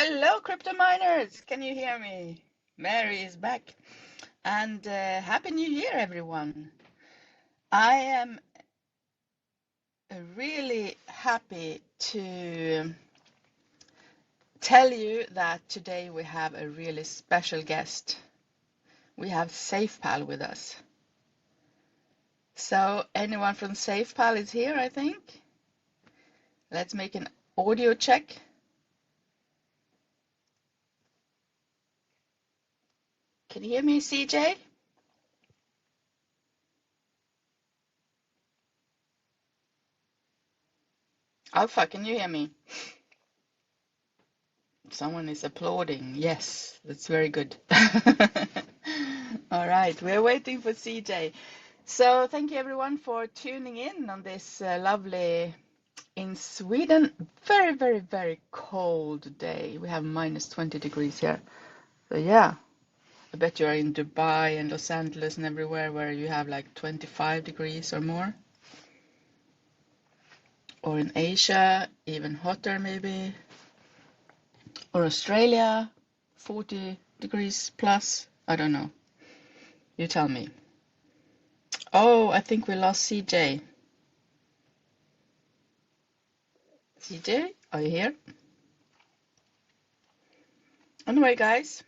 Hello, crypto miners. Can you hear me? Mary is back. And Happy New Year, everyone. I am really happy to tell you that today we have a really special guest. We have SafePal with us. So anyone from SafePal is here, I think. Let's make an audio check. Can you hear me, CJ? Alpha, can you hear me? Someone is applauding. Yes, that's very good. All right, we're waiting for CJ. So thank you everyone for tuning in on this lovely, in Sweden, very, very, very cold day. We have minus 20 degrees here. So yeah, I bet you are in Dubai and Los Angeles and everywhere where you have like 25 degrees or more. Or in Asia, even hotter maybe. Or Australia, 40 degrees plus. I don't know. You tell me. Oh, I think we lost CJ. CJ, are you here? Anyway, guys,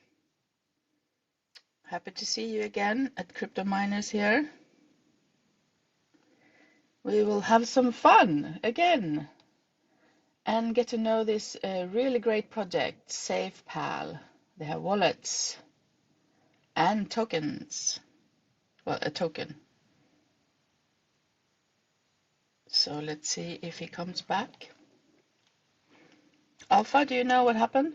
happy to see you again at Crypto Miners here. We will have some fun again and get to know this really great project, SafePal. They have wallets and tokens. Well, a token. So let's see if he comes back. Alpha, do you know what happened?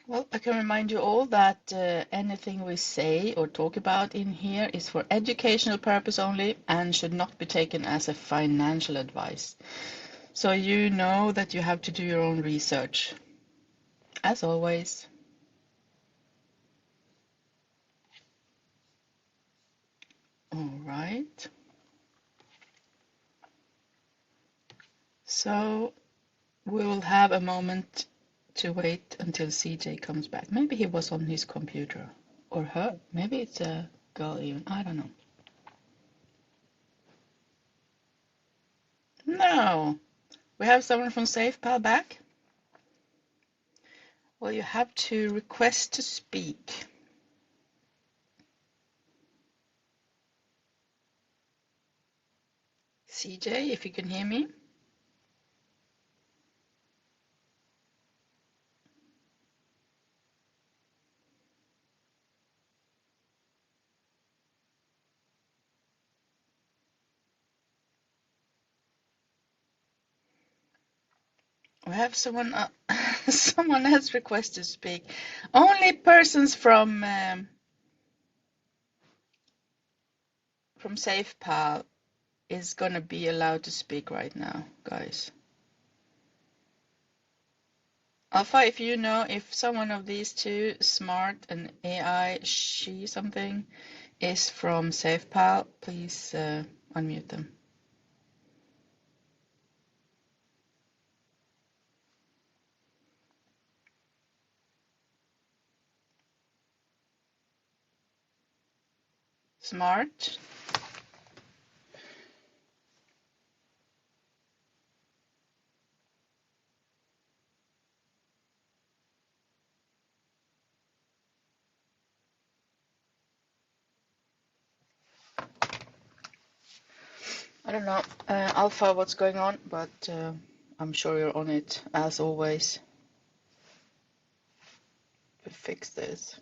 Well, I can remind you all that anything we say or talk about in here is for educational purpose only and should not be taken as a financial advice. So you know that you have to do your own research, as always. All right. So we will have a moment to wait until CJ comes back. Maybe he was on his computer, or her. Maybe it's a girl even. I don't know. No. We have someone from SafePal back. Well, you have to request to speak. CJ, if you can hear me. We have someone. Someone has requested to speak. Only persons from SafePal is gonna be allowed to speak right now, guys. Alpha, if you know if someone of these two, Smart and AI, she something, is from SafePal, please unmute them. Smart. I don't know, Alpha, what's going on, but I'm sure you're on it as always to fix this.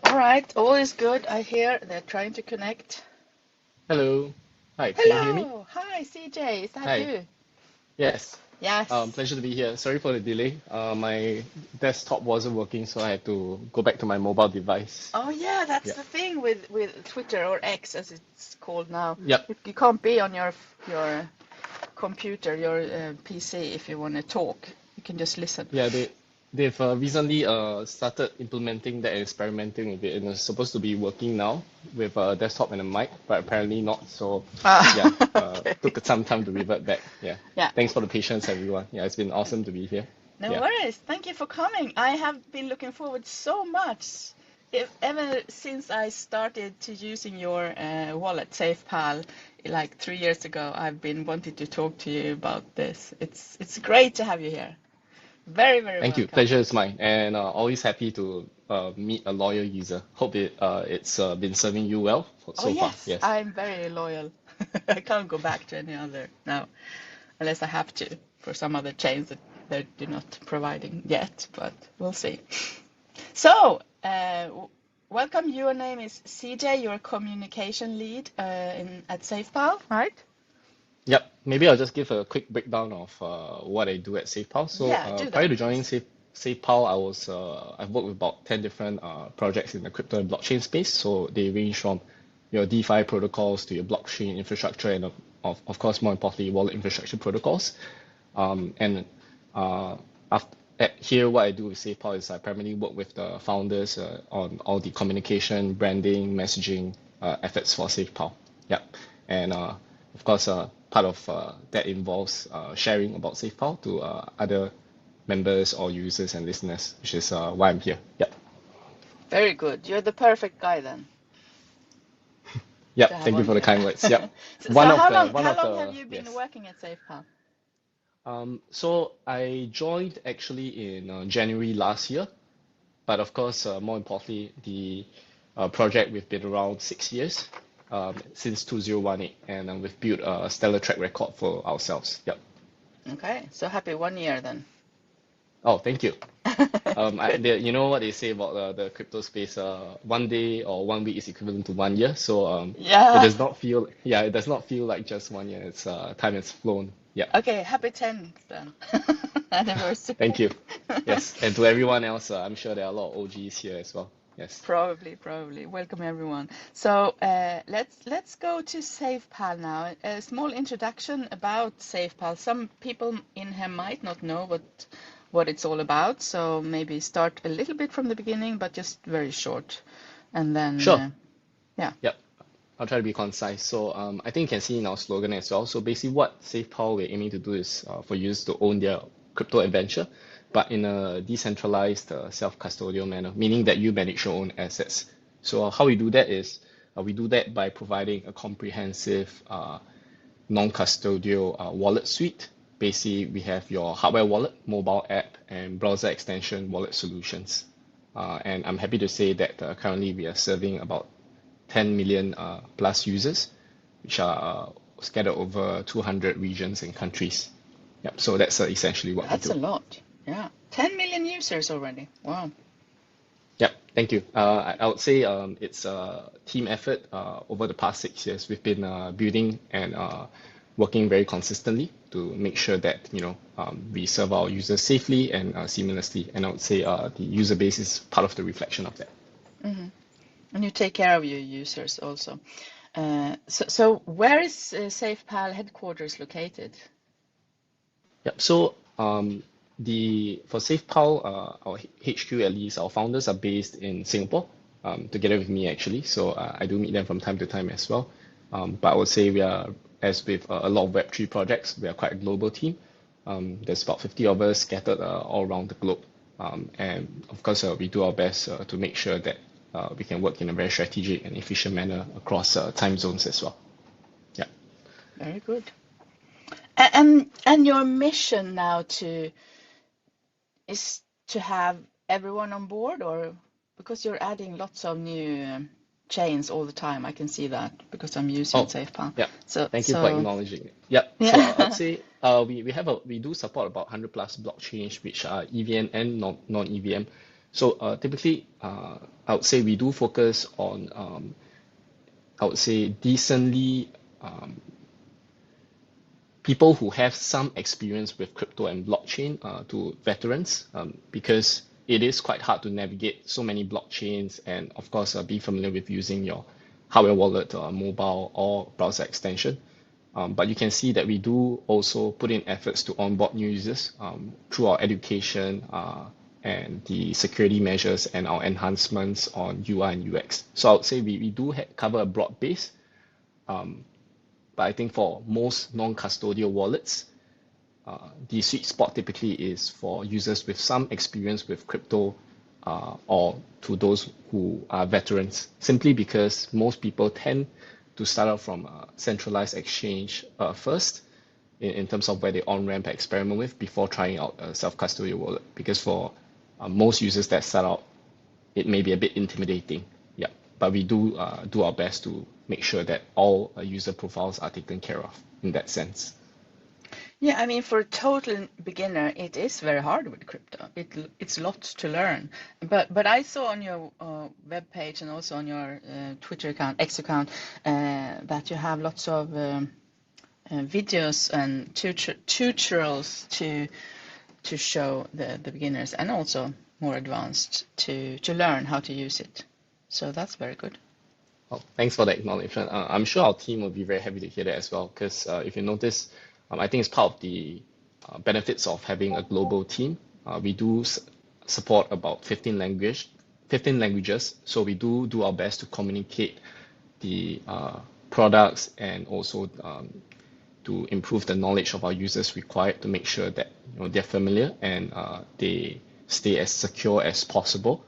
All right, all is good. I hear they're trying to connect. Hello. Hi, can you hear me? Hello. Hi, CJ. Is that Hi. you? Yes. Yes. Pleasure to be here. Sorry for the delay. My desktop wasn't working, so I had to go back to my mobile device. Oh yeah, that's Yeah. the thing with Twitter or X as it's called now. Yep. You can't be on your computer, your PC if you want to talk. You can just listen. Yeah, they've recently started implementing that and experimenting with it, and it's supposed to be working now with a desktop and a mic, but apparently not. So yeah, Okay. took some time to revert back. Yeah. Yeah. Thanks for the patience, everyone. Yeah, it's been awesome to be here. No Yeah. worries. Thank you for coming. I have been looking forward so much. Ever since I started to using your wallet, SafePal, like 3 years ago, I've been wanting to talk to you about this. It's great to have you here. Very, very Thank you. welcome. Pleasure is mine, and always happy to meet a loyal user. Hope it's been serving you well Oh so far. yes, Yes. I'm very loyal. I can't go back to any other now, unless I have to for some other chains that they're not providing yet, but we'll see. So, welcome. Your name is CJ. You're a communication lead at SafePal, right? Yep. Maybe I'll just give a quick breakdown of what I do at SafePal. So Yeah, do prior that, to joining please. SafePal, I've worked with about 10 different projects in the crypto and blockchain space. So they range from your DeFi protocols to your blockchain infrastructure and of course more importantly wallet infrastructure protocols. And after here, what I do with SafePal is I primarily work with the founders on all the communication, branding, messaging efforts for SafePal. Yep. And of course, part of that involves sharing about SafePal to other members or users and listeners, which is why I'm here. Yep. Very good. You're the perfect guy then to Yep. have Thank you on for the here. kind words. Yep. So how long One how of long have the you been yes. working at SafePal? So I joined in January last year. But of course, more importantly, the project we've been around 6 years since 2018, and we've built a stellar track record for ourselves. Yep. Okay, so happy 1 year then. Oh, thank you. Good. You know what they say about the crypto space? One day or 1 week is equivalent to 1 year. So it Yeah. does not feel, yeah, it does not feel like just 1 year. It's time has flown. Yeah. Okay, happy 10th then. Anniversary. Thank you. Yes, and to everyone else, I'm sure there are a lot of OGs here as well. Yes. Probably. Welcome everyone. So let's go to SafePal now. A small introduction about SafePal. Some people in here might not know what it's all about. So maybe start a little bit from the beginning, but just very short, and then Sure. yeah. Yep. I'll try to be concise. So I think you can see in our slogan as well. So basically what SafePal we're aiming to do is for users to own their crypto adventure, but in a decentralized self-custodial manner, meaning that you manage your own assets. So how we do that is we do that by providing a comprehensive non-custodial wallet suite. Basically, we have your hardware wallet, mobile app, and browser extension wallet solutions. And I'm happy to say that currently we are serving about 10 million plus users, which are scattered over 200 regions and countries. Yep. So that's essentially what we That's a do. lot. Yeah. 10 million users already. Wow. Yep. Thank you. I would say it's a team effort. Over the past 6 years, we've been building and working very consistently to make sure that we serve our users safely and seamlessly. And I would say the user base is part of the reflection of that. Hmm. And you take care of your users also. So where is SafePal headquarters located? Yep. So the for SafePal, our HQ at least, our founders are based in Singapore, together with me actually. So I do meet them from time to time as well. But I would say we are, as with a lot of Web3 projects, we are quite a global team. There's about 50 of us scattered all around the globe. And of course, we do our best to make sure that we can work in a very strategic and efficient manner across time zones as well. Yeah. Very good. And your mission now is to have everyone on board, or because you're adding lots of new chains all the time. I can see that because I'm using Oh, SafePal. yeah. So Thank you for so acknowledging it. Yep. So I'd yeah. say we do support about 100 plus blockchains which are EVM and non-EVM. So typically I would say we do focus on I would say decently people who have some experience with crypto and blockchain to veterans, because it is quite hard to navigate so many blockchains and, of course, be familiar with using your hardware wallet, mobile, or browser extension. But you can see that we do also put in efforts to onboard new users through our education and the security measures and our enhancements on UI and UX. So I would say we do cover a broad base, but I think for most non-custodial wallets, the sweet spot typically is for users with some experience with crypto or to those who are veterans, simply because most people tend to start out from a centralized exchange first in terms of where they on-ramp experiment with before trying out a self-custodial wallet. Because for most users that start out, it may be a bit intimidating. Yeah, but we do do our best to make sure that all user profiles are taken care of in that sense. Yeah, I mean, for a total beginner, it is very hard with crypto. It's lots to learn. But I saw on your web page and also on your Twitter account, X account, that you have lots of videos and tutorials to show the beginners and also more advanced to learn how to use it. So that's very good. Well, thanks for the acknowledgement. I'm sure our team will be very happy to hear that as well, because if you notice, I think it's part of the benefits of having a global team. We do support about 15 languages, so we do our best to communicate the products and also to improve the knowledge of our users required to make sure that they're familiar and they stay as secure as possible.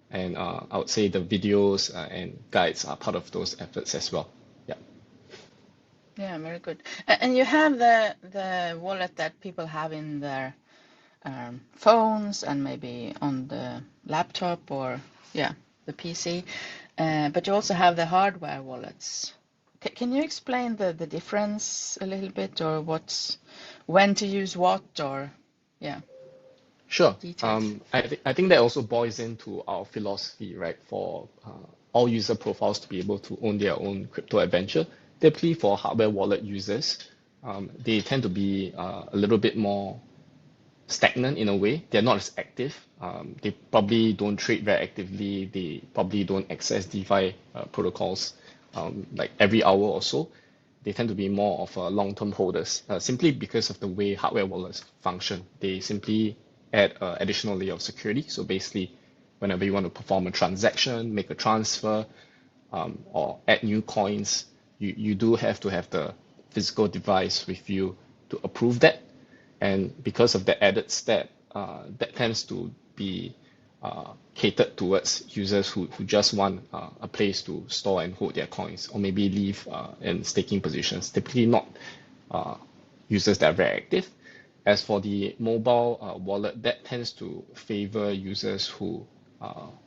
And I would say the videos and guides are part of those efforts as well. Yeah. Yeah, very good. And you have the wallet that people have in their phones and maybe on the laptop or the PC. But you also have the hardware wallets. Can you explain the difference a little bit, or when to use what, or Sure. details? I think that also boils into our philosophy, right? For all user profiles to be able to own their own crypto adventure. Typically for hardware wallet users, they tend to be a little bit more stagnant in a way. They're not as active. They probably don't trade very actively. They probably don't access DeFi protocols like every hour or so. They tend to be more of long-term holders, simply because of the way hardware wallets function. They simply add an additional layer of security. So basically, whenever you want to perform a transaction, make a transfer, or add new coins, you do have to have the physical device with you to approve that. And because of the added step, that tends to be catered towards users who just want a place to store and hold their coins, or maybe leave in staking positions, typically not users that are very active. As for the mobile wallet, that tends to favor users who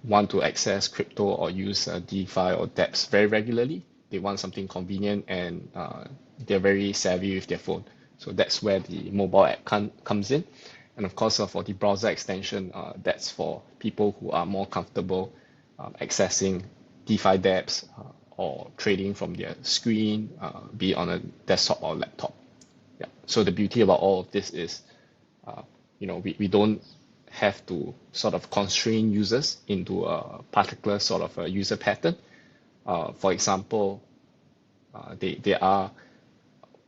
want to access crypto or use DeFi or dApps very regularly. They want something convenient and they're very savvy with their phone. So that's where the mobile app comes in. And of course, for the browser extension, that's for people who are more comfortable accessing DeFi dApps or trading from their screen, be it on a desktop or laptop. Yeah. So the beauty about all of this is, we don't have to sort of constrain users into a particular sort of a user pattern. For example, there are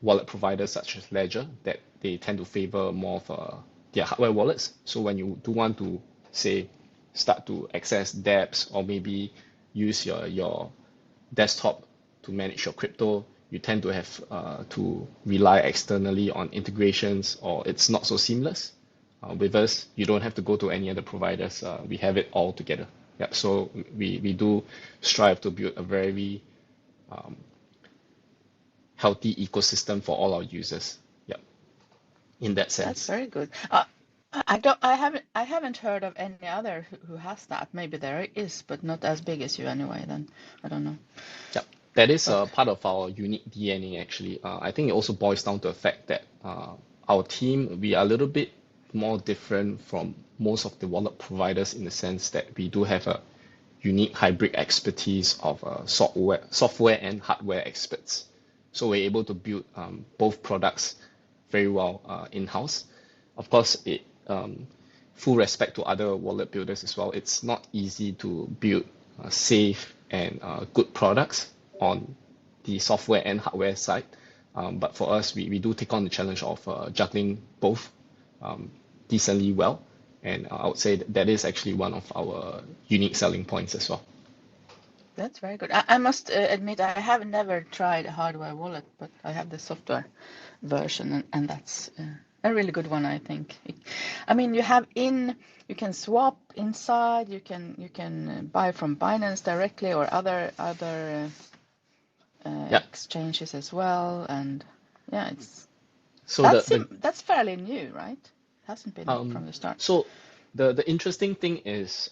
wallet providers such as Ledger that they tend to favor more of their hardware wallets. So when you do want to, say, start to access dApps or maybe use your desktop to manage your crypto, you tend to have to rely externally on integrations, or it's not so seamless. With us, you don't have to go to any other providers. We have it all together. Yeah, so we do strive to build a very healthy ecosystem for all our users. Yeah, in that sense. That's very good. I haven't heard of any other who has that. Maybe there is, but not as big as you anyway. Then I don't know. Yeah, that is But part of our unique DNA actually. I think it also boils down to the fact that our team, we are a little bit more different from most of the wallet providers in the sense that we do have a unique hybrid expertise of software and hardware experts. So we're able to build both products very well in-house. Of course, full respect to other wallet builders as well. It's not easy to build safe and good products on the software and hardware side. But for us, we do take on the challenge of juggling both decently well. And I would say that is actually one of our unique selling points as well. That's very good. I must admit, I have never tried a hardware wallet, but I have the software version, and that's a really good one, I think. I mean, you can swap inside, you can buy from Binance directly or other Yeah. exchanges as well, and yeah, So that's fairly new, right? It hasn't been from the start. so the interesting thing is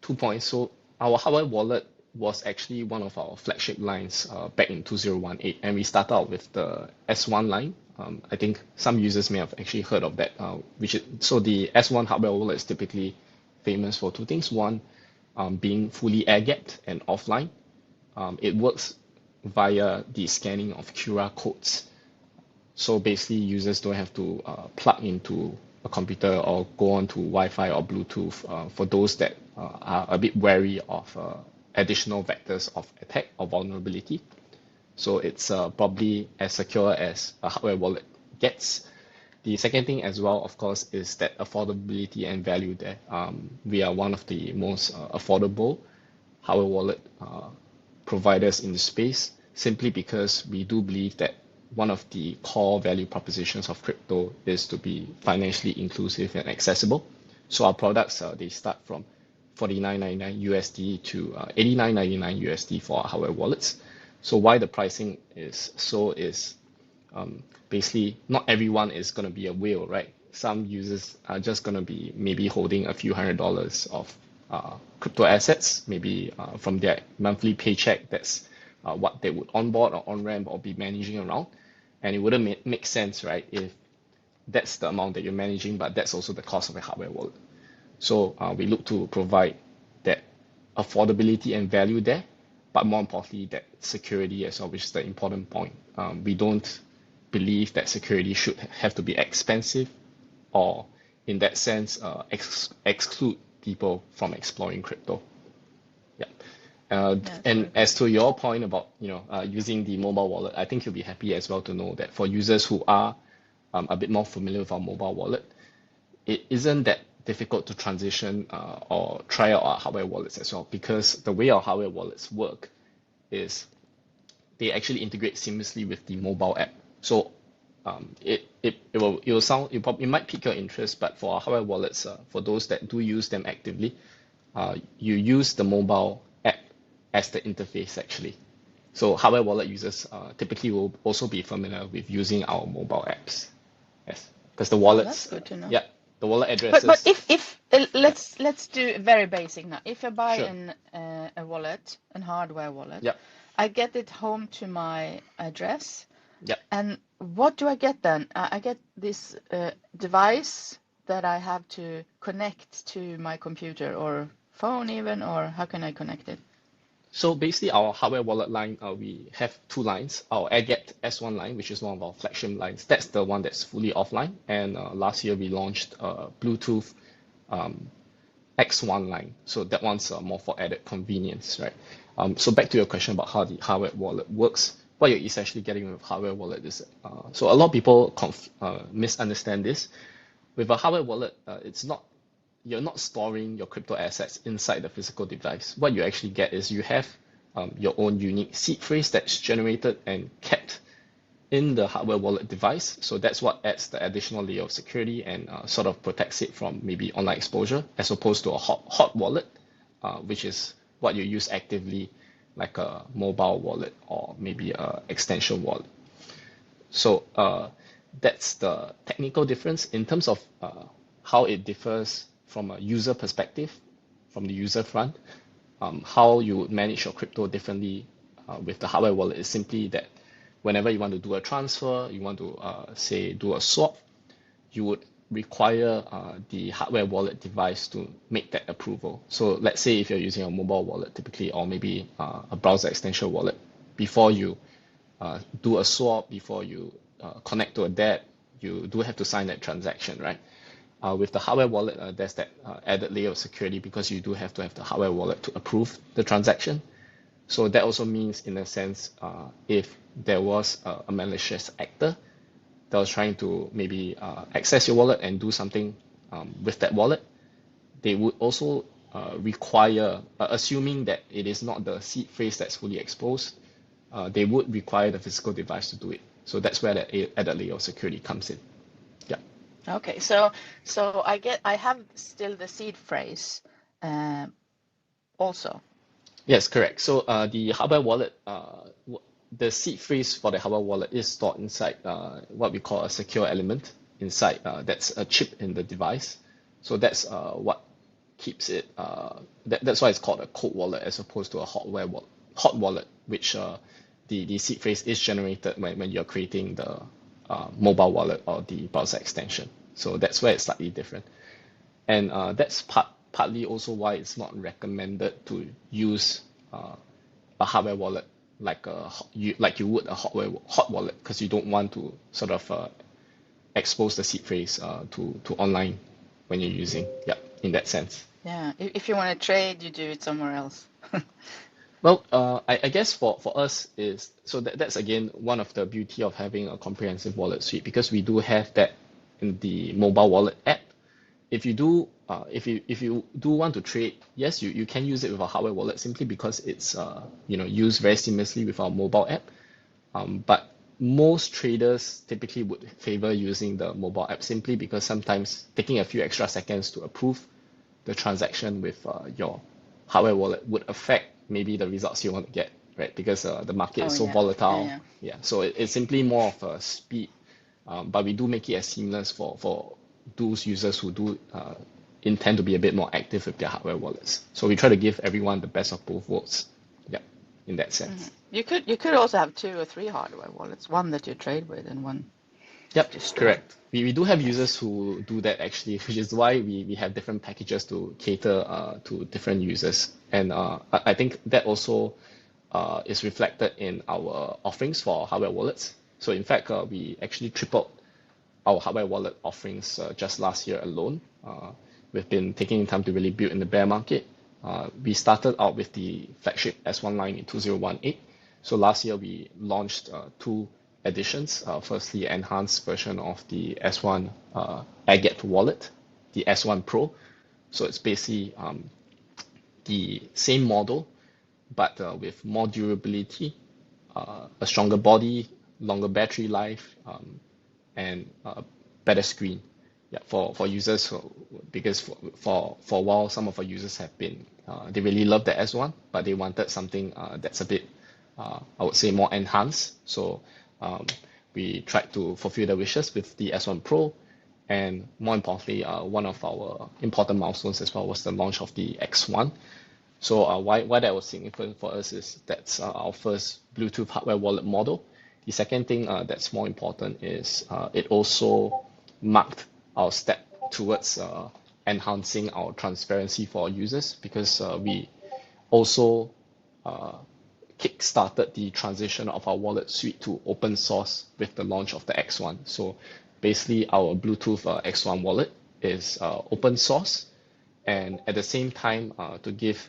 2 points. So our hardware wallet was actually one of our flagship lines back in 2018, and we started out with the S1 line. I think some users may have actually heard of that. So the S1 hardware wallet is typically famous for two things. One, being fully air-gapped and offline. It works via the scanning of QR codes. So basically, users don't have to plug into a computer or go on to Wi-Fi or Bluetooth for those that are a bit wary of additional vectors of attack or vulnerability. So it's probably as secure as a hardware wallet gets. The second thing as well, of course, is that affordability and value there. We are one of the most affordable hardware wallet providers in the space, simply because we do believe that one of the core value propositions of crypto is to be financially inclusive and accessible. So our products, they start from $49.99 USD to $89.99 USD for our hardware wallets. So why the pricing is so is basically not everyone is going to be a whale, right? Some users are just going to be maybe holding a few $100s of crypto assets, maybe from their monthly paycheck. That's what they would onboard or on-ramp or be managing around. And it wouldn't make sense, right, if that's the amount that you're managing, but that's also the cost of a hardware wallet. So we look to provide that affordability and value there, but more importantly, that security as well, which is the important point. We don't believe that security should have to be expensive or, in that sense, exclude people from exploring crypto. Yeah. And as to your point about using the mobile wallet, I think you'll be happy as well to know that for users who are a bit more familiar with our mobile wallet, it isn't that difficult to transition or try out our hardware wallets as well, because the way our hardware wallets work is they actually integrate seamlessly with the mobile app. So it might pique your interest, but for our hardware wallets, for those that do use them actively, you use the mobile app as the interface actually. So hardware wallet users typically will also be familiar with using our mobile apps. Yes, because the wallets. That's good to know. Yeah, the wallet addresses. But if let's do very basic now. If I buy a wallet, a hardware wallet, Yeah. I get it home to my address. Yeah. And what do I get then? I get this device that I have to connect to my computer or phone even, or how can I connect it? So basically, our hardware wallet line, we have two lines. Our air-gapped S1 line, which is one of our flagship lines, that's the one that's fully offline. And last year we launched a Bluetooth X1 line. So that one's more for added convenience, right? So back to your question about how the hardware wallet works. What you're essentially getting with hardware wallet is, so a lot of people misunderstand this. With a hardware wallet, you're not storing your crypto assets inside the physical device. What you actually get is you have your own unique seed phrase that's generated and kept in the hardware wallet device. So that's what adds the additional layer of security and sort of protects it from maybe online exposure, as opposed to a hot wallet, which is what you use actively, like a mobile wallet or maybe a extension wallet. So that's the technical difference in terms of how it differs from a user perspective, from the user front. How you would manage your crypto differently with the hardware wallet is simply that whenever you want to do a transfer, you want to say do a swap, you would require the hardware wallet device to make that approval. So let's say if you're using a mobile wallet typically, or maybe a browser extension wallet, before you do a swap, before you connect to a DApp, you do have to sign that transaction, right? With the hardware wallet, there's that added layer of security because you do have to have the hardware wallet to approve the transaction. So that also means, in a sense, if there was a malicious actor that was trying to maybe access your wallet and do something with that wallet, they would also require, assuming that it is not the seed phrase that's fully exposed, they would require the physical device to do it. So that's where the added layer of security comes in. Yeah. Okay, so I have still the seed phrase also. Yes, correct. So the hardware wallet, the seed phrase for the hardware wallet is stored inside what we call a secure element inside. That's a chip in the device. So that's what keeps it. That's why it's called a cold wallet as opposed to a hot wallet, which the seed phrase is generated when you're creating the mobile wallet or the browser extension. So that's where it's slightly different. And that's partly also why it's not recommended to use a hardware wallet like you would a hot wallet, because you don't want to sort of expose the seed phrase to online when you're using, in that sense. Yeah, if you want to trade, you do it somewhere else. Well, I guess for us is, so that's again one of the beauty of having a comprehensive wallet suite, because we do have that in the mobile wallet app. If you do want to trade, yes, you can use it with a hardware wallet simply because it's used very seamlessly with our mobile app. But most traders typically would favor using the mobile app simply because sometimes taking a few extra seconds to approve the transaction with your hardware wallet would affect maybe the results you want to get, right? Because the market is so volatile. Yeah. So it's simply more of a speed, but we do make it as seamless for those users who do intend to be a bit more active with their hardware wallets. So we try to give everyone the best of both worlds. Yeah, in that sense. You could also have 2 or 3 hardware wallets, one that you trade with and one. Yep, correct. We do have users who do that actually, which is why we have different packages to cater to different users. And I think that also is reflected in our offerings for hardware wallets. So in fact, we actually tripled our hardware wallet offerings just last year alone. We've been taking time to really build in the bear market. We started out with the flagship S1 line in 2018. So last year we launched 2 editions. Firstly, enhanced version of the S1 airgap wallet, the S1 Pro. So it's basically the same model, but with more durability, a stronger body, longer battery life, and better screen. Yeah, for users, because for a while some of our users have been they really love the S1, but they wanted something that's a bit I would say more enhanced. So we tried to fulfill the wishes with the S1 Pro, and more importantly, one of our important milestones as well was the launch of the X1. So why that was significant for us is that's our first Bluetooth hardware wallet model. The second thing that's more important is it also marked our step towards enhancing our transparency for our users, because we also kick-started the transition of our wallet suite to open source with the launch of the X1. So basically our Bluetooth X1 wallet is open source, and at the same time to give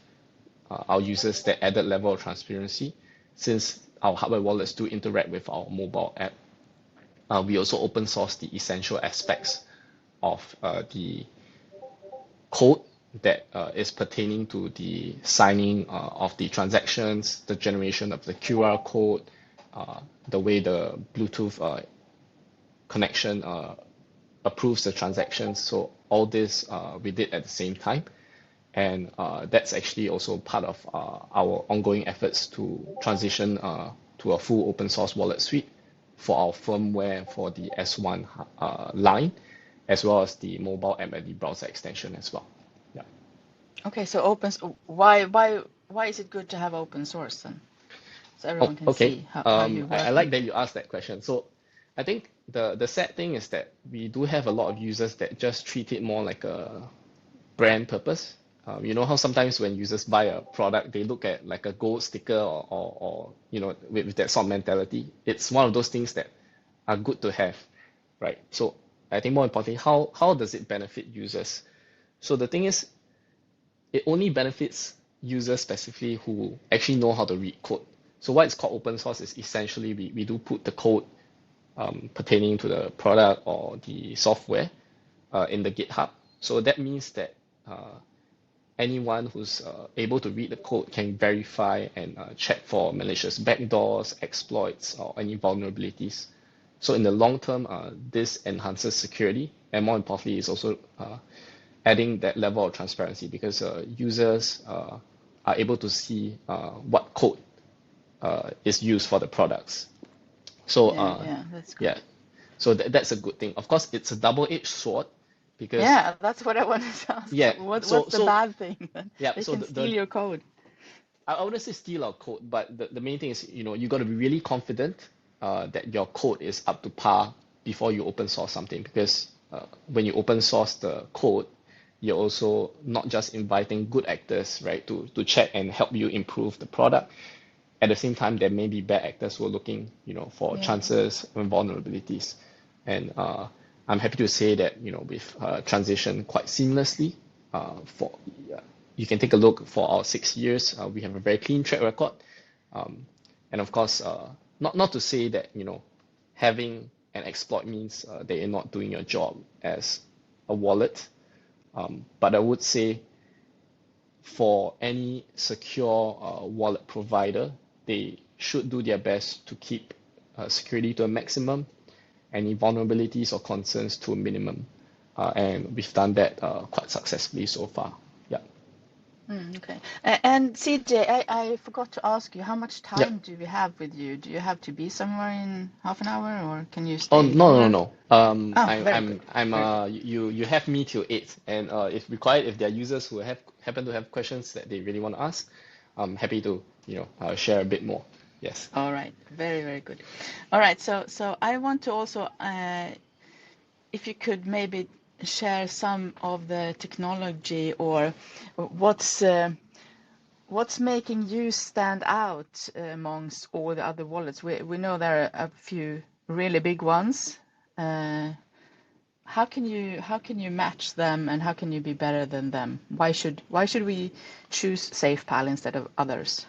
our users that added level of transparency, since our hardware wallets do interact with our mobile app, we also open source the essential aspects of the code that is pertaining to the signing of the transactions, the generation of the QR code, the way the Bluetooth connection approves the transactions. So all this we did at the same time. And that's actually also part of our ongoing efforts to transition to a full open source wallet suite for our firmware for the S1 line, as well as the mobile app and the browser extension as well. Yeah. Okay, so why is it good to have open source then? So everyone can see how you work. I like that you asked that question. So I think the sad thing is that we do have a lot of users that just treat it more like a brand purpose. You know how sometimes when users buy a product, they look at like a gold sticker or with that sort of mentality. It's one of those things that are good to have, right? So I think more importantly, how does it benefit users? So the thing is, it only benefits users specifically who actually know how to read code. So what is called open source is essentially we do put the code pertaining to the product or the software in the GitHub. So that means that anyone who's able to read the code can verify and check for malicious backdoors, exploits, or any vulnerabilities. So in the long term, this enhances security, and more importantly, is also adding that level of transparency because users are able to see what code is used for the products. So Yeah, that's good. yeah, so that's a good thing. Of course, it's a double-edged sword because Yeah, that's what I wanted to ask. yeah, What's so the bad thing then? yeah, They so can steal your code. I wouldn't say steal our code, but the main thing is, you got to be really confident that your code is up to par before you open source something. Because when you open source the code, you're also not just inviting good actors, right, to check and help you improve the product. At the same time, there may be bad actors who are looking, for Yeah. chances and vulnerabilities. And I'm happy to say that, we've transitioned quite seamlessly. For You can take a look for our 6 years. We have a very clean track record. And of course, not to say that, having an exploit means that you're not doing your job as a wallet. But I would say for any secure wallet provider, they should do their best to keep security to a maximum, any vulnerabilities or concerns to a minimum. And we've done that quite successfully so far. Yeah. Okay. And CJ, I forgot to ask you, how much Yeah. time do we have with you? Do you have to be somewhere in half an hour, or can you Oh, stay no, longer? no. Very good. I'm Very good. you have me till 8, and if required, if there are users who happen to have questions that they really want to ask, I'm happy to share a bit more. Yes. All right. Very, very good. All right. So I want to also, if you could maybe share some of the technology or what's making you stand out amongst all the other wallets? We know there are a few really big ones. How can you match them, and how can you be better than them? Why should we choose SafePal instead of others?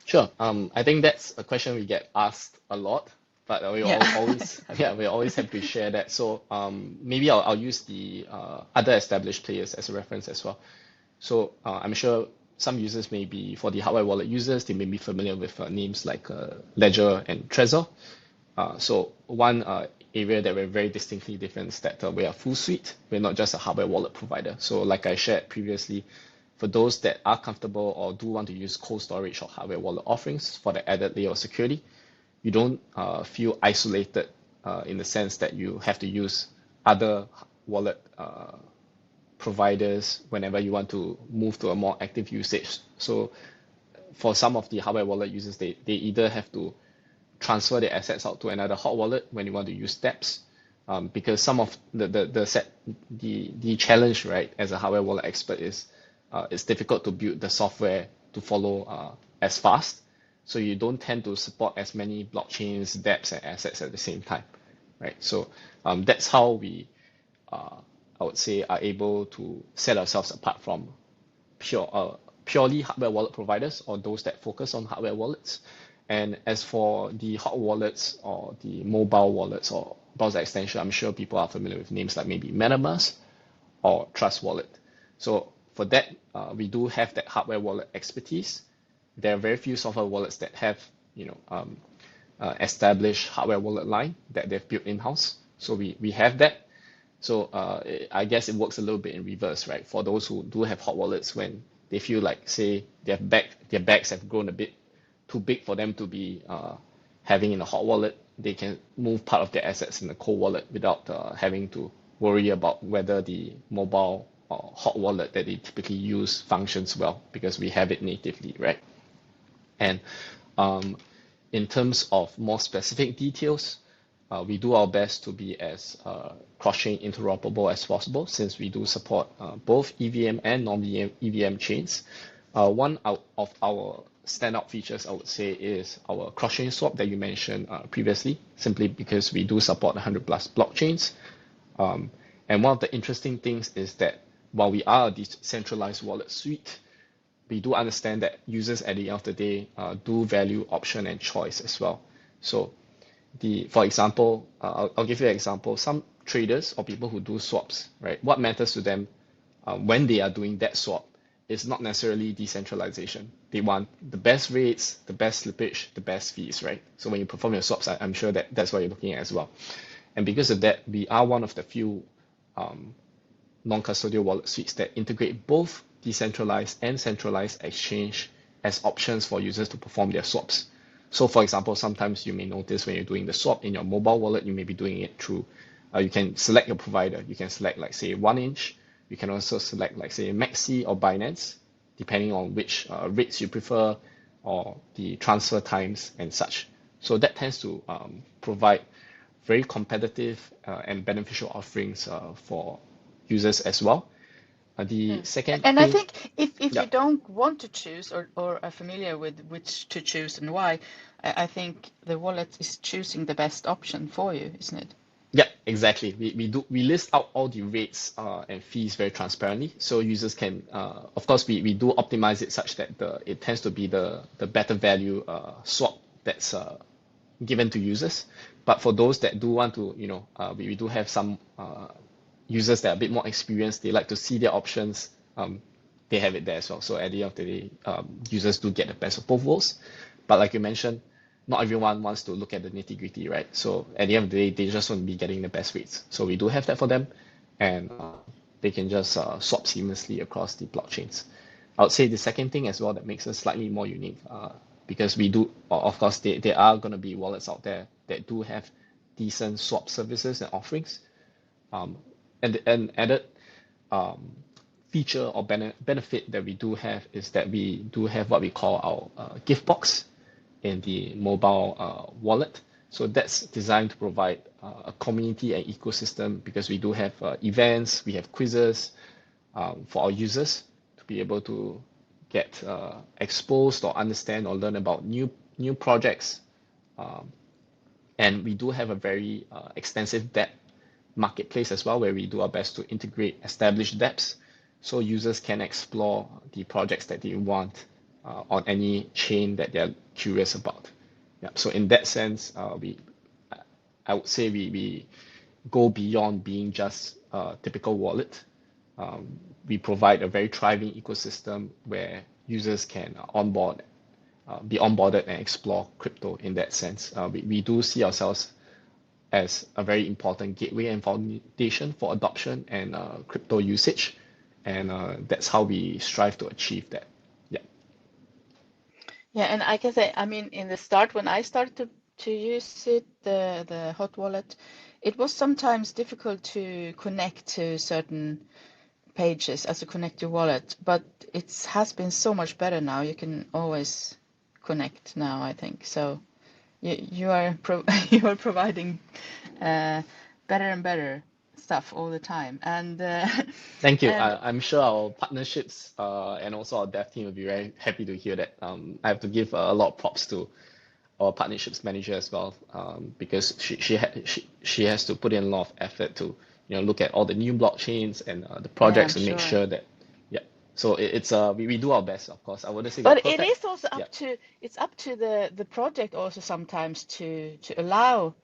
Sure. I think that's a question we get asked a lot, but we Yeah. always yeah, we always have to share that. So maybe I'll use the other established players as a reference as well. So I'm sure some users may be, for the hardware wallet users, they may be familiar with names like Ledger and Trezor. So one area that we're very distinctly different is that we are full suite. We're not just a hardware wallet provider. So like I shared previously, for those that are comfortable or do want to use cold storage or hardware wallet offerings for the added layer of security, you don't feel isolated in the sense that you have to use other wallet providers whenever you want to move to a more active usage. So for some of the hardware wallet users, they either have to transfer their assets out to another hot wallet when you want to use steps, because some of the challenge, right, as a hardware wallet expert is it's difficult to build the software to follow as fast, so you don't tend to support as many blockchains, dApps, and assets at the same time, right? So that's how we I would say are able to set ourselves apart from purely hardware wallet providers or those that focus on hardware wallets. And as for the hot wallets or the mobile wallets or browser extension, I'm sure people are familiar with names like maybe MetaMask or Trust Wallet. So for that, we do have that hardware wallet expertise. There are very few software wallets that have, established hardware wallet line that they've built in-house. So we have that. So I guess it works a little bit in reverse, right? For those who do have hot wallets, when they feel like, say, their bags have grown a bit too big for them to be having in a hot wallet, they can move part of their assets in a cold wallet without having to worry about whether the mobile or hot wallet that they typically use functions well, because we have it natively, right? And in terms of more specific details, we do our best to be as cross-chain interoperable as possible, since we do support both EVM and non-EVM chains. One out of our standout features, I would say, is our cross-chain swap that you mentioned previously, simply because we do support 100 plus blockchains. And one of the interesting things is that while we are a decentralized wallet suite, we do understand that users at the end of the day do value option and choice as well. So for example, I'll give you an example. Some traders or people who do swaps, right? What matters to them when they are doing that swap is not necessarily decentralization. They want the best rates, the best slippage, the best fees, right? So when you perform your swaps, I'm sure that that's what you're looking at as well. And because of that, we are one of the few non-custodial wallet suites that integrate both decentralized and centralized exchange as options for users to perform their swaps. So for example, sometimes you may notice when you're doing the swap in your mobile wallet, you may be doing it through, you can select your provider. You can select like say 1inch. You can also select like say Maxi or Binance, depending on which rates you prefer or the transfer times and such. So that tends to provide very competitive and beneficial offerings for users as well. The second And I thing, think if yeah, you don't want to choose or are familiar with which to choose and why, I think the wallet is choosing the best option for you, isn't it? yeah, exactly. We list out all the rates and fees very transparently, so users can. Of course, we do optimize it such that it tends to be the better value swap that's given to users. But for those that do want to, we do have some users that are a bit more experienced. They like to see their options. They have it there as well. So at the end of the day, users do get the best of both worlds. But like you mentioned, not everyone wants to look at the nitty gritty, right? So at the end of the day, they just want to be getting the best rates. So we do have that for them, and they can just swap seamlessly across the blockchains. I would say the second thing as well that makes us slightly more unique, because we do, of course, there are going to be wallets out there that do have decent swap services and offerings. Um, and an added um, feature or benefit that we do have is that we do have what we call our gift box in the mobile wallet. So that's designed to provide a community and ecosystem because we do have events, we have quizzes for our users to be able to get exposed or understand or learn about new projects. And we do have a very extensive debt marketplace as well, where we do our best to integrate established dApps so users can explore the projects that they want on any chain that they're curious about. Yeah, so in that sense, I would say we go beyond being just a typical wallet. We provide a very thriving ecosystem where users can be onboarded and explore crypto in that sense. We do see ourselves as a very important gateway and foundation for adoption and crypto usage. And that's how we strive to achieve that. Yeah. Yeah, and I can say, I mean, in the start when I started to use it, the hot wallet, it was sometimes difficult to connect to certain pages as a connect your wallet, but it has been so much better now. You can always connect now, I think. So you are you are providing better and better stuff all the time, and Thank you. and I'm sure our partnerships and also our dev team will be very happy to hear that. I have to give a lot of props to our partnerships manager as well, because she has to put in a lot of effort to look at all the new blockchains and the yeah, projects I'm to make sure. sure that yeah. So it's we do our best, of course. I wouldn't say we're But it perfect. is also Yeah. up to the project also sometimes to allow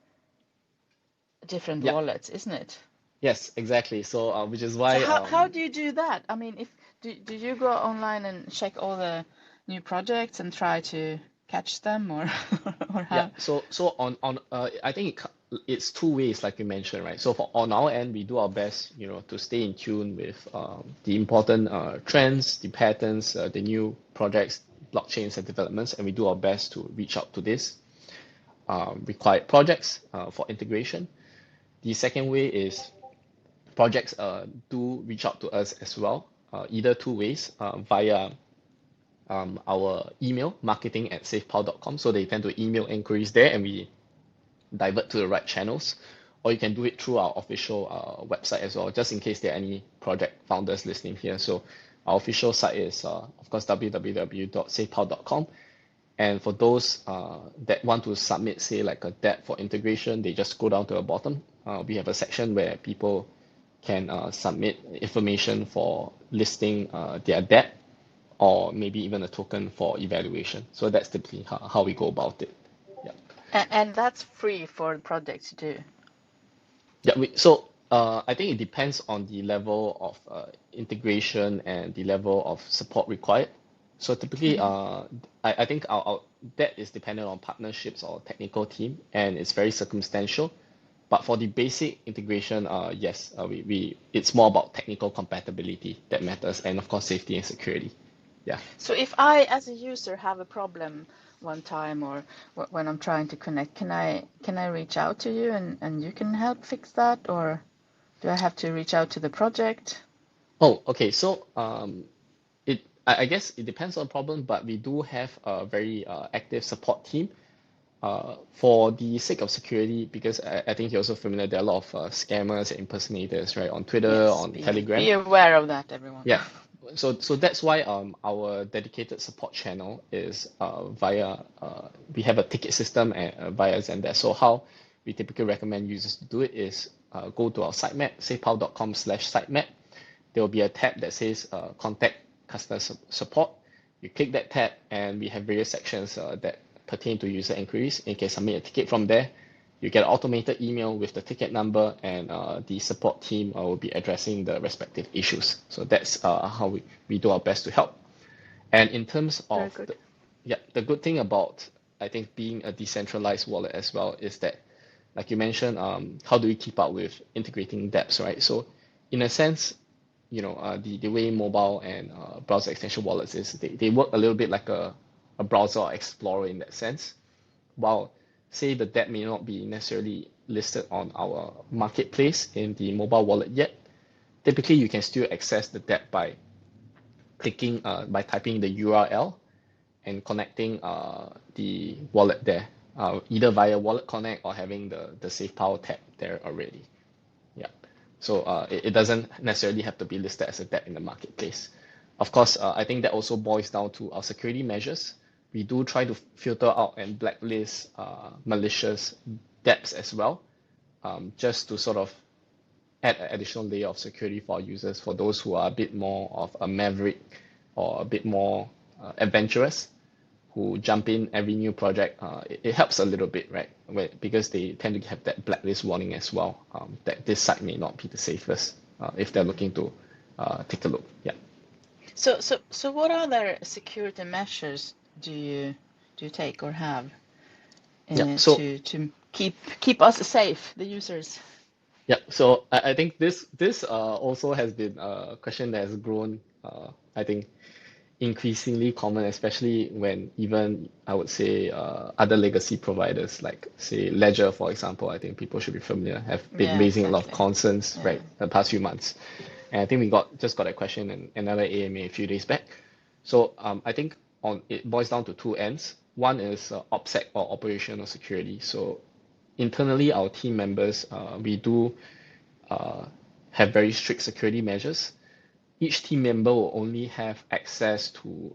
different Yeah. wallets, isn't it? Yes, exactly. So which is So why how do you do that? I mean, if do you go online and check all the new projects and try to catch them, or or yeah. how? So on I think it's two ways, like you mentioned, right? So on our end, we do our best, to stay in tune with the important trends, the patterns, the new projects, blockchains, and developments, and we do our best to reach out to this required projects for integration. The second way is projects do reach out to us as well, either two ways, via our email, marketing@safepal.com. So they tend to email inquiries there and we divert to the right channels. Or you can do it through our official website as well, just in case there are any project founders listening here. So our official site is, of course, www.safepal.com. And for those that want to submit, say, like a debt for integration, they just go down to the bottom. We have a section where people can submit information for listing their debt, or maybe even a token for evaluation. So that's typically how we go about it. Yeah. And that's free for the project to do. Yeah. So I think it depends on the level of integration and the level of support required. So typically, I think our that is dependent on partnerships or technical team, and it's very circumstantial. But for the basic integration, yes, it's more about technical compatibility that matters, and of course safety and security. Yeah. So if I, as a user, have a problem one time, or when I'm trying to connect, can I reach out to you and you can help fix that, or do I have to reach out to the project? Oh, okay. So I guess it depends on the problem, but we do have a very active support team. For the sake of security, because I think you're also familiar, there are a lot of scammers and impersonators, right, on Twitter, Yes, on Telegram. be aware of that, everyone. Yeah. So that's why our dedicated support channel is via we have a ticket system via Zendesk. So how we typically recommend users to do it is go to our sitemap, safepal.com/sitemap. There will be a tab that says contact customer support. You click that tab, and we have various sections that pertain to user inquiries. You can submit a ticket from there. You get an automated email with the ticket number, and the support team will be addressing the respective issues. So that's how we do our best to help. And in terms of the good thing about, I think, being a decentralized wallet as well is that, like you mentioned, how do we keep up with integrating dApps, right? So in a sense, the way mobile and browser extension wallets is, they work a little bit like a browser or explorer in that sense. While, say, the debt may not be necessarily listed on our marketplace in the mobile wallet yet, typically you can still access the debt by typing the URL and connecting the wallet there, either via Wallet Connect or having the SafePal tab there already. Yeah. So it doesn't necessarily have to be listed as a debt in the marketplace. Of course, I think that also boils down to our security measures. We do try to filter out and blacklist malicious dApps as well, just to sort of add an additional layer of security for our users, for those who are a bit more of a maverick or a bit more adventurous, who jump in every new project. It helps a little bit, right? Because they tend to have that blacklist warning as well, that this site may not be the safest if they're looking to take a look. Yeah. So what other security measures do you take or have to keep us safe, the users? Yeah, so I think this also has been a question that has grown, I think, increasingly common, especially when even, I would say, other legacy providers like, say, Ledger, for example, I think people should be familiar, have been raising a lot of concerns, right, the past few months. And I think we just got a question in another AMA a few days back. So I think it boils down to two ends. One is OPSEC, or operational security. So internally, our team members, we do have very strict security measures. Each team member will only have access to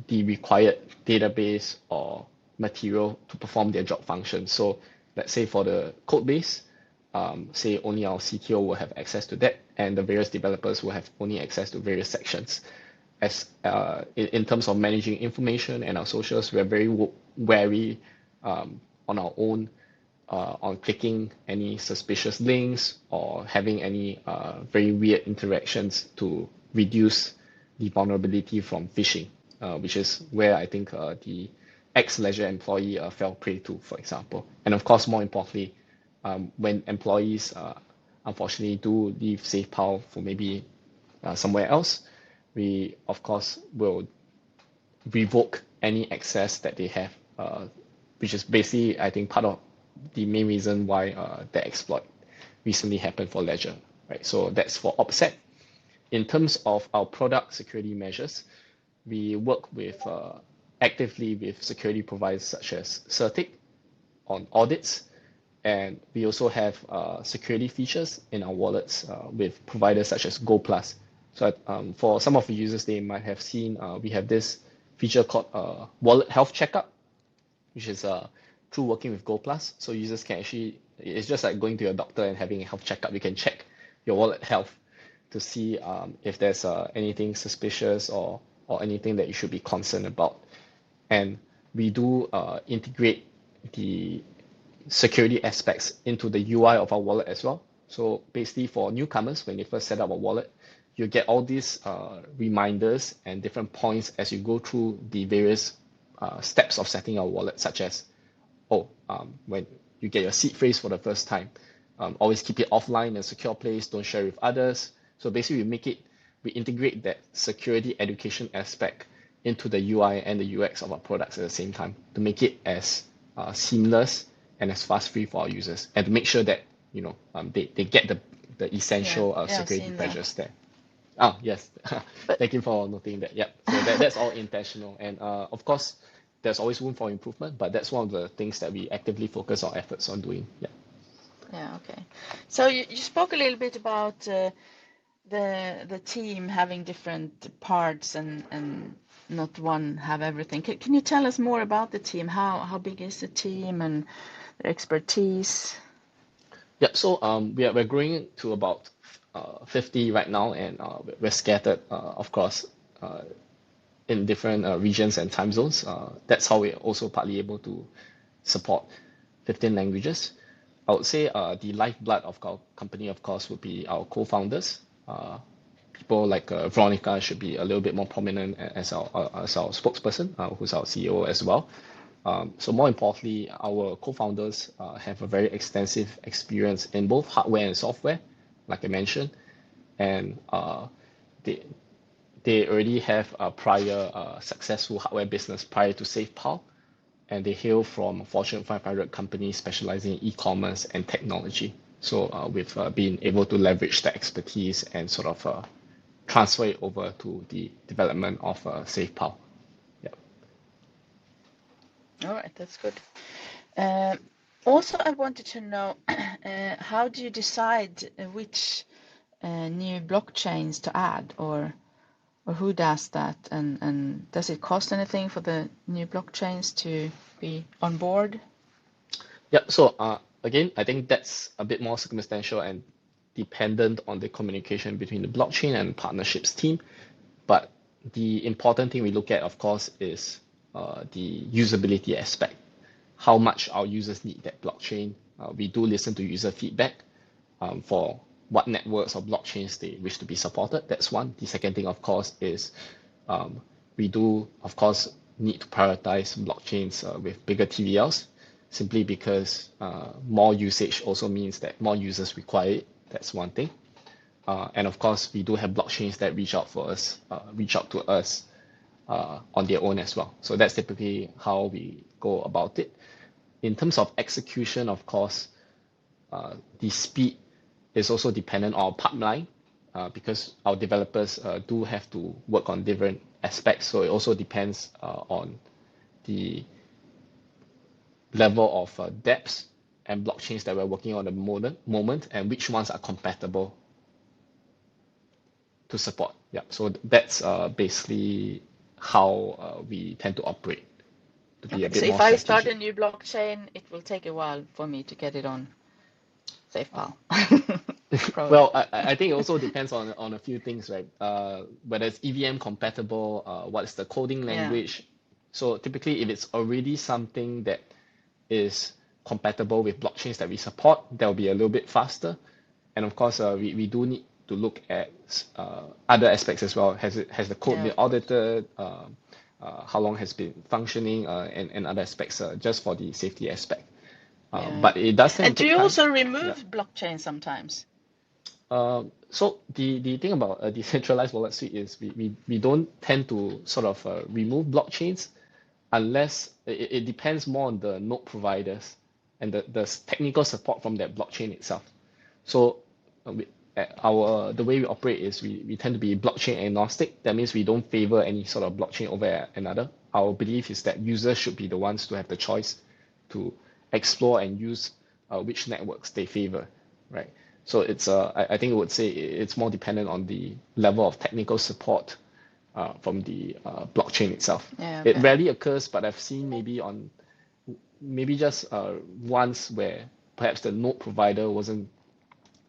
the required database or material to perform their job function. So let's say for the code base, say only our CTO will have access to that, and the various developers will have only access to various sections. As in terms of managing information and our socials, we're very wary on our own on clicking any suspicious links or having any very weird interactions to reduce the vulnerability from phishing, which is where I think the ex-Ledger employee fell prey to, for example. And of course, more importantly, when employees unfortunately do leave SafePal for maybe somewhere else, we of course will revoke any access that they have, which is basically, I think, part of the main reason why the exploit recently happened for Ledger, right? So that's for OPSEC. In terms of our product security measures, we work actively with security providers such as Certic on audits, and we also have security features in our wallets with providers such as GoPlus So for some of the users, they might have seen we have this feature called Wallet Health Checkup, which is through working with Go Plus. So users can actually, it's just like going to your doctor and having a health checkup. You can check your wallet health to see if there's anything suspicious or anything that you should be concerned about. And we do integrate the security aspects into the UI of our wallet as well. So basically for newcomers, when you first set up a wallet, you get all these reminders and different points as you go through the various steps of setting our wallet, such as, when you get your seed phrase for the first time, always keep it offline in a secure place, don't share with others. So basically we integrate that security education aspect into the UI and the UX of our products at the same time to make it as seamless and as fast free for our users, and to make sure that they get the essential security measures there. Oh, yes. But Thank you for noting that. Yep. So that's all intentional. And of course, there's always room for improvement, but that's one of the things that we actively focus our efforts on doing. Yeah. yeah, okay. So you spoke a little bit about the team having different parts and not one have everything. Can you tell us more about the team? How big is the team and their expertise? Yep. So we're growing to about 50 right now, and we're scattered, of course, in different regions and time zones. That's how we're also partly able to support 15 languages. I would say the lifeblood of our company, of course, would be our co-founders. People like Veronica should be a little bit more prominent as our spokesperson, who's our CEO as well. So more importantly, our co-founders have a very extensive experience in both hardware and software, like I mentioned, and they already have a prior successful hardware business prior to SafePal, and they hail from Fortune 500 companies specializing in e-commerce and technology. So we've been able to leverage that expertise and sort of transfer it over to the development of SafePal. Yeah. All right, that's good. Also, I wanted to know how do you decide which new blockchains to add, or who does that, and does it cost anything for the new blockchains to be on board? Yeah. So again, I think that's a bit more circumstantial and dependent on the communication between the blockchain and partnerships team. But the important thing we look at, of course, is the usability aspect. How much our users need that blockchain. We do listen to user feedback for what networks or blockchains they wish to be supported. That's one. The second thing, of course, is we do, of course, need to prioritize blockchains with bigger TVLs, simply because more usage also means that more users require it. That's one thing. And of course, we do have blockchains that reach out to us on their own as well. So that's typically how we go about it. In terms of execution, of course, the speed is also dependent on our pipeline, because our developers do have to work on different aspects. So it also depends on the level of depth and blockchains that we're working on at the moment, and which ones are compatible to support. Yeah, so that's basically how we tend to operate, to be a bit So more if I start a strategic. new blockchain, it will take a while for me to get it on SafePal. Probably. Well, I think it also depends on a few things, right? Whether it's EVM compatible, what is the coding Yeah. language. So typically, if it's already something that is compatible with blockchains that we support, that will be a little bit faster. And of course, we do need to look at other aspects as well. Has the code Yeah, been of course. audited? How long has been functioning? And other aspects just for the safety aspect. Yeah. But it does tend And to do take you time. also Yeah. remove blockchain sometimes? So the thing about a decentralized wallet suite is we don't tend to sort of remove blockchains unless it depends more on the node providers and the technical support from that blockchain itself. So the way we operate is we tend to be blockchain agnostic. That means we don't favor any sort of blockchain over another. Our belief is that users should be the ones to have the choice to explore and use which networks they favor, right? So it's I think I would say it's more dependent on the level of technical support from the blockchain itself. Yeah, It okay. rarely occurs, but I've seen maybe just once where perhaps the node provider wasn't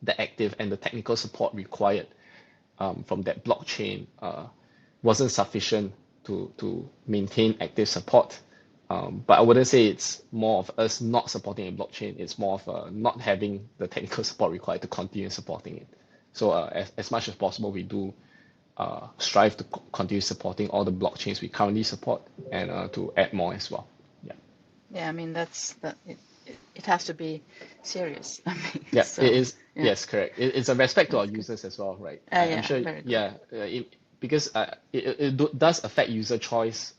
that active and the technical support required from that blockchain wasn't sufficient to maintain active support. But I wouldn't say it's more of us not supporting a blockchain. It's more of not having the technical support required to continue supporting it. So as much as possible, we do strive to continue supporting all the blockchains we currently support and to add more as well. Yeah. Yeah, I mean it has to be serious. I mean, Yeah, it so is. yeah, Yes, correct. It's a respect to our that's good. users as well, right? I'm Yeah, sure. very good. Yeah, because does affect user choice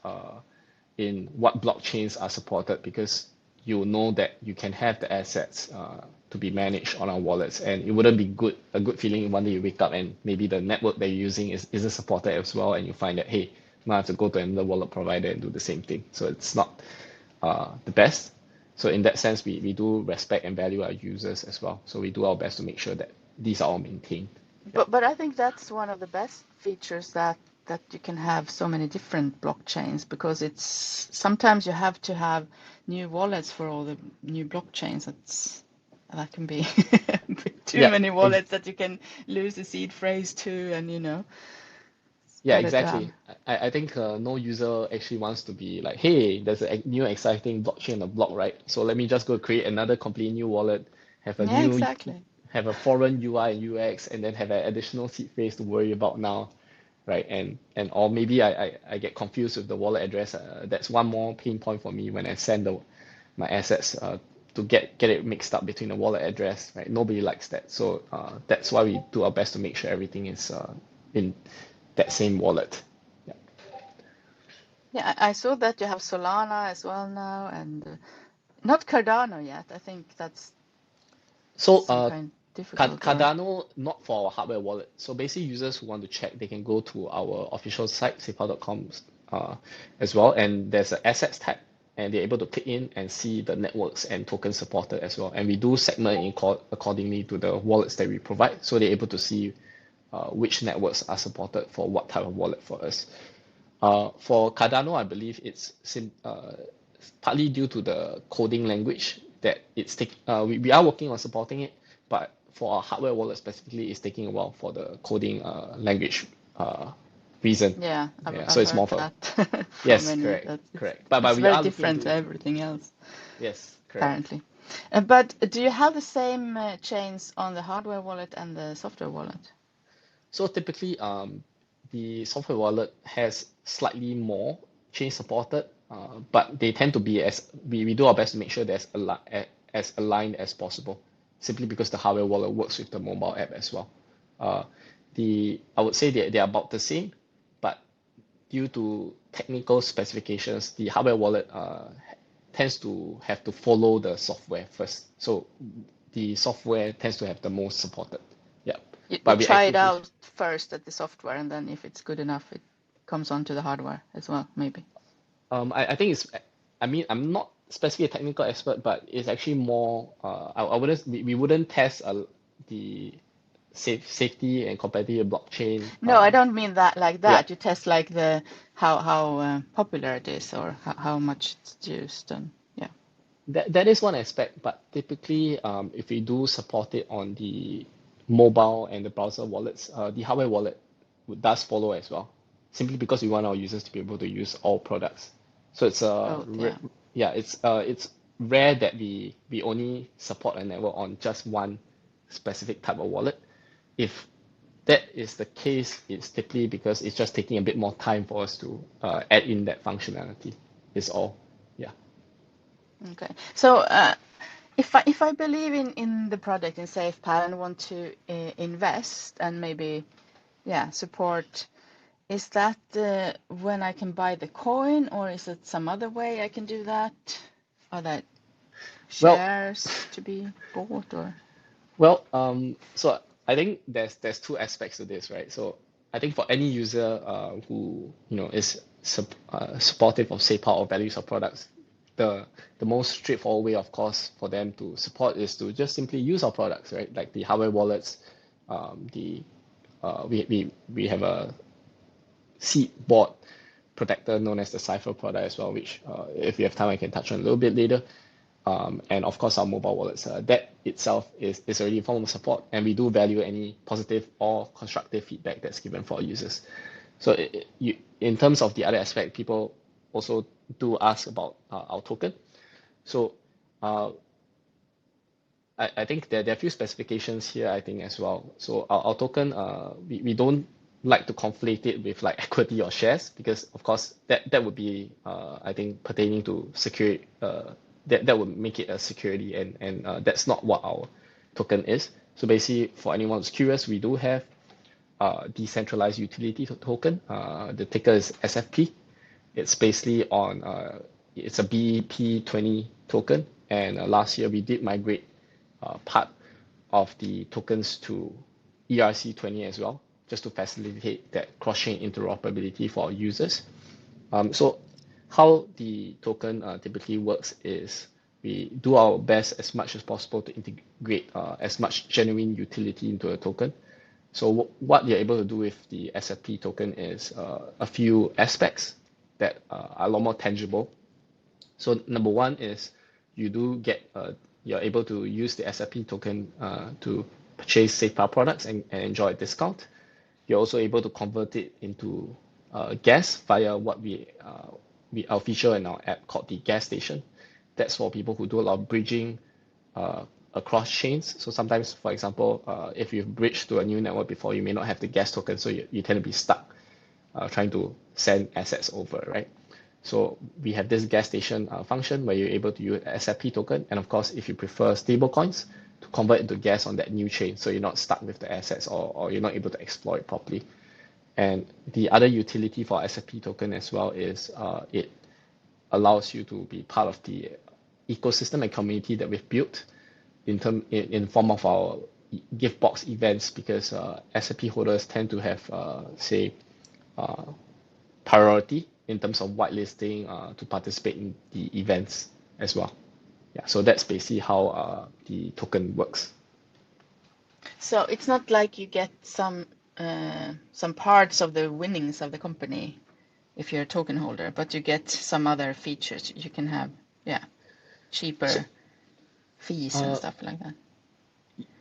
in what blockchains are supported because you know that you can have the assets to be managed on our wallets, and it wouldn't be a good feeling one day you wake up and maybe the network that you're using isn't supported as well, and you find that hey, now I have to go to another wallet provider and do the same thing. So it's not the best. So in that sense, we do respect and value our users as well. So we do our best to make sure that these are all maintained. Yeah. But I think that's one of the best features that you can have so many different blockchains, because it's sometimes you have to have new wallets for all the new blockchains. That can be too Yeah. many wallets that you can lose the seed phrase to, and it's Yeah, better to have. exactly. I think no user actually wants to be like, hey, there's a new exciting blockchain on the block, right? So let me just go create another completely new wallet, have a Yeah, new, exactly. have a foreign UI and UX, and then have an additional seed phrase to worry about now, right? And or maybe I get confused with the wallet address. That's one more pain point for me when I send my assets to get it mixed up between the wallet address, right? Nobody likes that. So that's why we do our best to make sure everything is in that same wallet. Yeah. Yeah, I saw that you have Solana as well now, and not Cardano yet. I think that's So some kind difficult, or Cardano, not for our hardware wallet. So basically, users who want to check, they can go to our official site, SafePal.com, as well, and there's an assets tab, and they're able to click in and see the networks and tokens supported as well. And we do segment accordingly to the wallets that we provide, so they're able to see which networks are supported for what type of wallet for us. For Cardano, I believe it's partly due to the coding language that we are working on supporting it, but for our hardware wallet specifically, it's taking a while for the coding language reason. yeah, Yeah, so I've it's more heard of a that from yes, many, correct, that correct. But it's we very are looking different to into everything else, yes, correct. apparently. But do you have the same chains on the hardware wallet and the software wallet? So typically, the software wallet has slightly more chain supported, but they tend to be we do our best to make sure they're as aligned as possible, simply because the hardware wallet works with the mobile app as well. Uh, I would say they're about the same, but due to technical specifications, the hardware wallet tends to have to follow the software first. So the software tends to have the most supported. Yeah, You but we try it actively out first at the software, and then if it's good enough, it comes onto the hardware as well, maybe. I think I mean, I'm not specifically a technical expert, but it's actually more, I wouldn't, we wouldn't test the safety and competitive blockchain. No, I don't mean that like Yeah, that. You test like the how popular it is, or how much it's used, and yeah. that is one aspect, but typically, if we do support it on the mobile and the browser wallets, the hardware wallet does follow as well, simply because we want our users to be able to use all products. So it's Both, yeah. yeah, it's rare that we only support a network on just one specific type of wallet. If that is the case, it's typically because it's just taking a bit more time for us to add in that functionality. Is all. Yeah. Okay. So if I believe in the project in SafePal and want to invest and maybe support, is that when I can buy the coin, or is it some other way I can do that? Are that Well, shares to be bought, or? so I think there's two aspects to this, right? So I think for any user who is supportive of SafePal or values our products, the most straightforward way, of course, for them to support is to just simply use our products, right? Like the hardware wallets, the we have a seed board protector known as the Cipher product as well, which if you have time, I can touch on a little bit later. And of course, our mobile wallets. That itself is already a form of support, and we do value any positive or constructive feedback that's given for our users. So in terms of the other aspect, people also do ask about our token. So I think there are a few specifications here, I think, as well. So our token, we don't like to conflate it with like equity or shares, because of course that would be I think pertaining to security, that would make it a security, and that's not what our token is. So basically, for anyone who's curious, we do have decentralized utility token. The ticker is SFP. It's basically on it's a BEP20 token, and last year we did migrate part of the tokens to ERC20 as well, just to facilitate that cross-chain interoperability for our users. So how the token typically works is we do our best as much as possible to integrate as much genuine utility into a token. So what you're able to do with the SFP token is a few aspects that are a lot more tangible. So number one is you do get you're able to use the SFP token to purchase SafePal products and enjoy a discount. You're also able to convert it into gas via what our feature in our app called the gas station. That's for people who do a lot of bridging across chains. So sometimes, for example, if you've bridged to a new network before, you may not have the gas token, so you tend to be stuck trying to send assets over, right? So we have this gas station function where you're able to use SFP token, and of course, if you prefer stable coins, to convert into gas on that new chain, so you're not stuck with the assets, or you're not able to exploit properly. And the other utility for SFP token as well is it allows you to be part of the ecosystem and community that we've built in form of our gift box events, because SFP holders tend to have say priority in terms of whitelisting to participate in the events as well. Yeah, so that's basically how the token works. So it's not like you get some parts of the winnings of the company if you're a token holder, but you get some other features. You can have, cheaper fees and stuff like that.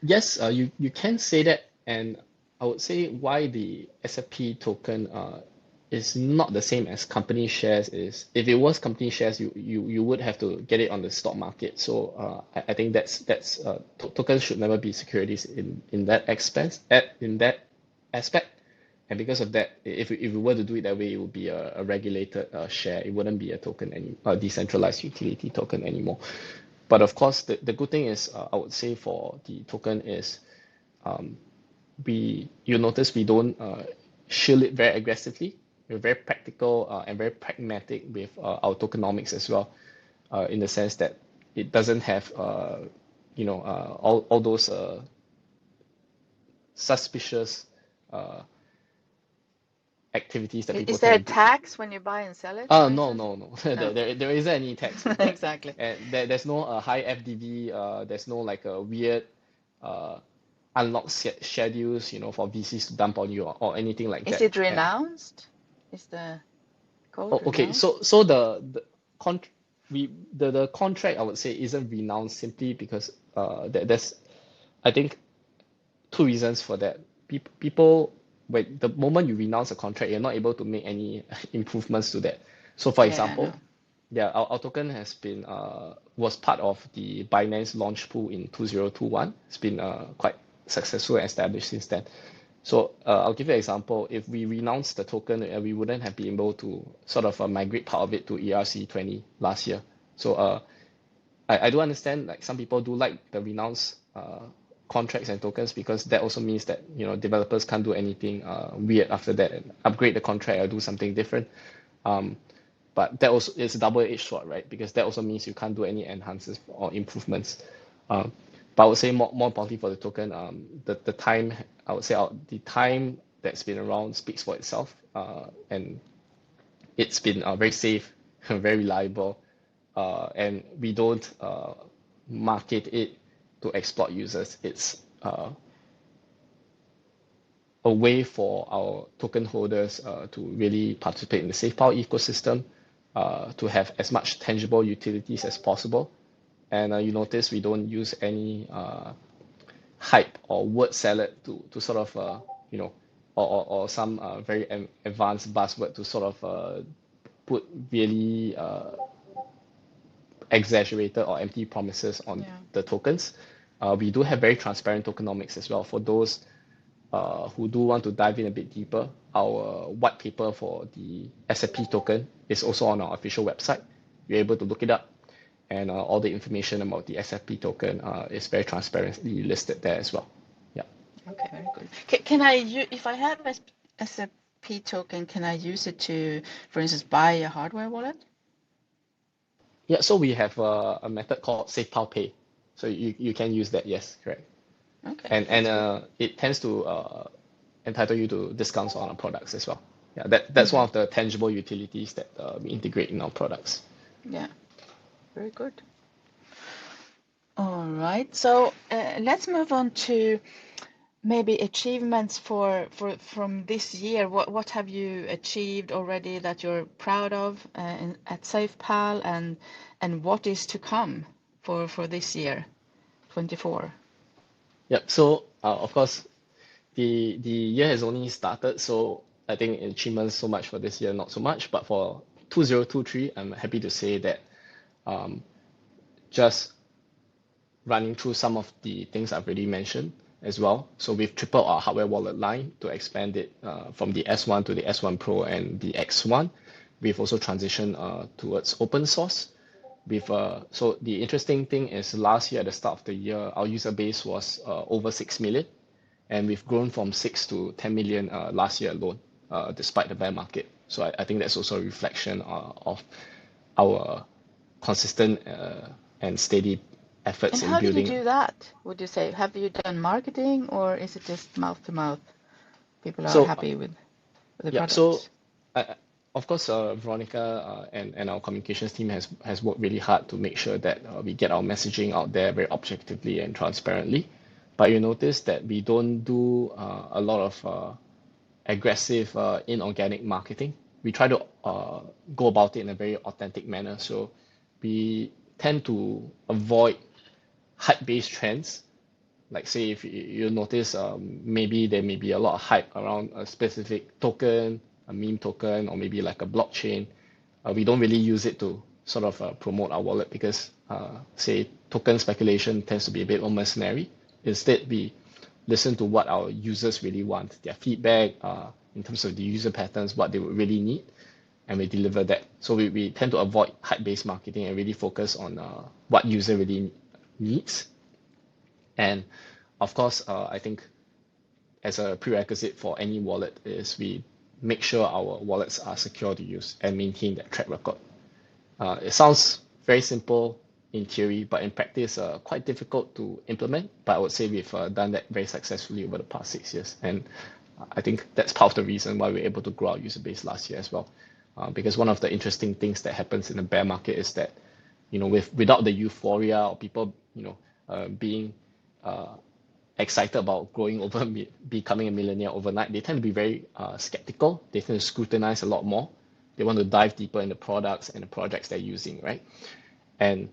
Yes, you can say that, and I would say why the SFP token is not the same as company shares is, if it was company shares, you would have to get it on the stock market. So I think that's tokens should never be securities in that aspect. And because of that, if we were to do it that way, it would be a regulated share. It wouldn't be a token, a decentralized utility token anymore. But of course, the good thing is, I would say for the token is, you'll notice we don't shield it very aggressively. We're very practical and very pragmatic with our tokenomics as well, in the sense that it doesn't have all those suspicious activities that people Is there a tend to. tax when you buy and sell it? No. There isn't any tax. Exactly. And there's no high FDV. There's no like a weird unlock schedules, for VCs to dump on you, or anything like that. Is it renounced? Is the code okay, renounced? so the contract, I would say, isn't renounced simply because there's, I think, two reasons for that. People, when the moment you renounce a contract, you're not able to make any improvements to that. So for example, our token has been was part of the Binance launch pool in 2021. It's been quite successful and established since then. So I'll give you an example. If we renounce the token, we wouldn't have been able to sort of migrate part of it to ERC20 last year. So I do understand, like, some people do like the renounce contracts and tokens, because that also means that developers can't do anything weird after that and upgrade the contract or do something different. But that also is a double-edged sword, right? Because that also means you can't do any enhancements or improvements. But I would say more importantly for the token, the time, I would say the time that's been around speaks for itself, and it's been very safe, very reliable, and we don't market it to exploit users. It's a way for our token holders to really participate in the SafePal ecosystem, to have as much tangible utilities as possible. And you notice we don't use any hype or word salad to sort of, or some very advanced buzzword to sort of put really exaggerated or empty promises on the tokens. We do have very transparent tokenomics as well. For those who do want to dive in a bit deeper, our white paper for the SFP token is also on our official website. You're able to look it up, and all the information about the SFP token is very transparently listed there as well. Yeah. Okay, very good. Can I, if I have a SFP token, can I use it to, for instance, buy a hardware wallet? Yeah, so we have a method called SafePal Pay. So you can use that, yes, correct. Okay. And it tends to entitle you to discounts on our products as well. Yeah, that's one of the tangible utilities that we integrate in our products. Yeah, very good. All right, so let's move on to maybe achievements from this year. What have you achieved already that you're proud of at SafePal, and what is to come for this year, 24? Yep. So of course, the year has only started, so I think achievements so much for this year, not so much. But for 2023, I'm happy to say that just running through some of the things I've already mentioned as well. So we've tripled our hardware wallet line to expand it from the S1 to the S1 Pro and the X1. We've also transitioned towards open source. So the interesting thing is last year at the start of the year, our user base was over 6 million, and we've grown from 6 to 10 million last year alone, despite the bear market. So I think that's also a reflection of our consistent and steady efforts And in how did you building. do that, would you say? Have you done marketing, or is it just mouth to mouth? People are So happy with the yeah, so products. of course, Veronica and our communications team has worked really hard to make sure that we get our messaging out there very objectively and transparently. But you notice that we don't do a lot of aggressive inorganic marketing. We try to go about it in a very authentic manner. So we tend to avoid hype-based trends. Like say if you notice, maybe there may be a lot of hype around a specific token, a meme token, or maybe like a blockchain. We don't really use it to sort of promote our wallet because say token speculation tends to be a bit more mercenary. Instead, we listen to what our users really want, their feedback in terms of the user patterns, what they would really need, and we deliver that. So we tend to avoid hype-based marketing and really focus on what user really needs. And of course, I think as a prerequisite for any wallet is we make sure our wallets are secure to use and maintain that track record. It sounds very simple in theory, but in practice, quite difficult to implement. But I would say we've done that very successfully over the past 6 years. And I think that's part of the reason why we're able to grow our user base last year as well. Because one of the interesting things that happens in the bear market is that, without the euphoria or people, being excited about growing over becoming a millionaire overnight, they tend to be very skeptical. They tend to scrutinize a lot more. They want to dive deeper in the products and the projects they're using, right? And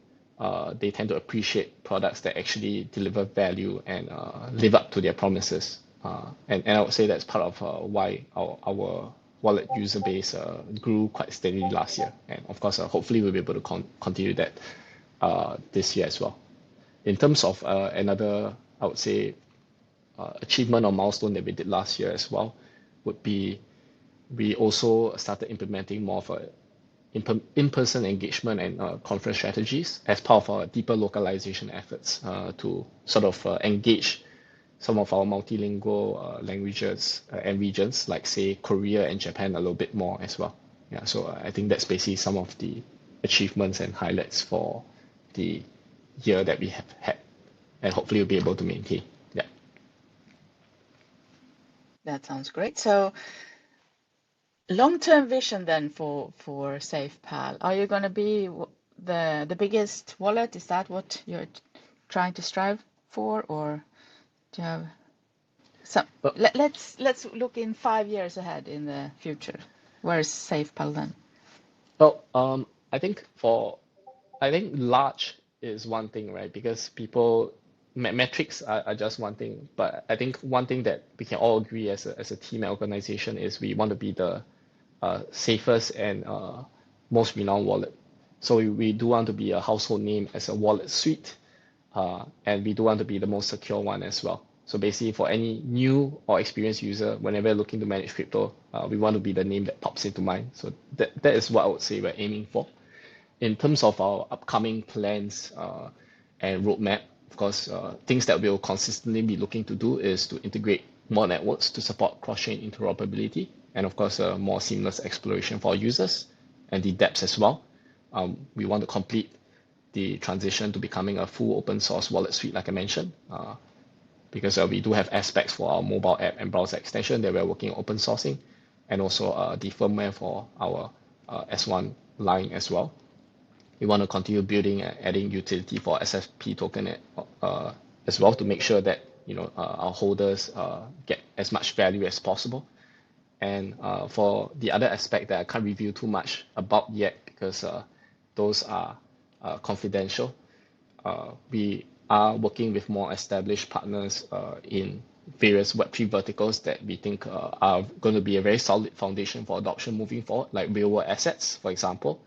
they tend to appreciate products that actually deliver value and live up to their promises. And I would say that's part of why our wallet user base grew quite steadily last year. And of course, hopefully we'll be able to continue that this year as well. In terms of another, I would say, achievement or milestone that we did last year as well would be we also started implementing more of a in-person engagement and conference strategies as part of our deeper localization efforts to sort of engage some of our multilingual languages and regions, like say Korea and Japan, a little bit more as well. Yeah, so I think that's basically some of the achievements and highlights for the year that we have had, and hopefully we'll be able to maintain. Yeah. That sounds great. So long-term vision then for SafePal. Are you going to be the biggest wallet? Is that what you're trying to strive for, or do you have some? But Let's look in 5 years ahead in the future. Where's SafePal then? well, I think large is one thing, right? Because people metrics are just one thing, but I think one thing that we can all agree as a team and organization is we want to be the safest and most renowned wallet. So we do want to be a household name as a wallet suite, and we do want to be the most secure one as well. So basically, for any new or experienced user, whenever looking to manage crypto, we want to be the name that pops into mind. So that is what I would say we're aiming for. In terms of our upcoming plans and roadmap, of course, things that we'll consistently be looking to do is to integrate more networks to support cross-chain interoperability, and of course, more seamless exploration for our users and the dApps as well. We want to complete the transition to becoming a full open source wallet suite, like I mentioned, because we do have aspects for our mobile app and browser extension that we're working on open sourcing, and also the firmware for our S1 line as well. We want to continue building and adding utility for SFP token as well, to make sure that our holders get as much value as possible. And for the other aspect that I can't reveal too much about yet, because those are confidential, we are working with more established partners in various Web3 verticals that we think are going to be a very solid foundation for adoption moving forward, like real world assets, for example,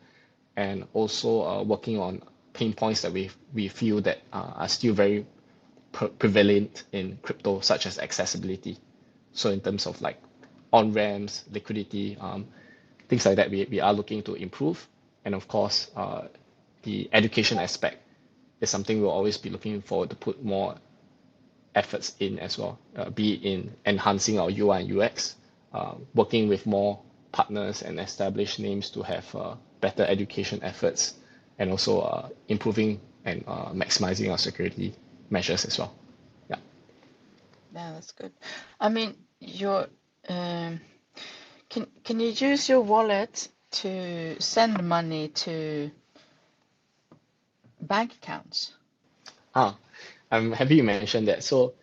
and also working on pain points that we feel that are still very prevalent in crypto, such as accessibility. So in terms of like on-ramps, liquidity, things like that, we are looking to improve. And of course, the education aspect is something we'll always be looking forward to put more efforts in as well, be it in enhancing our UI and UX, working with more partners and established names to have better education efforts, and also improving and maximizing our security measures as well. Yeah. Yeah, that's good. I mean, can you use your wallet to send money to bank accounts? I'm happy you mentioned that. So,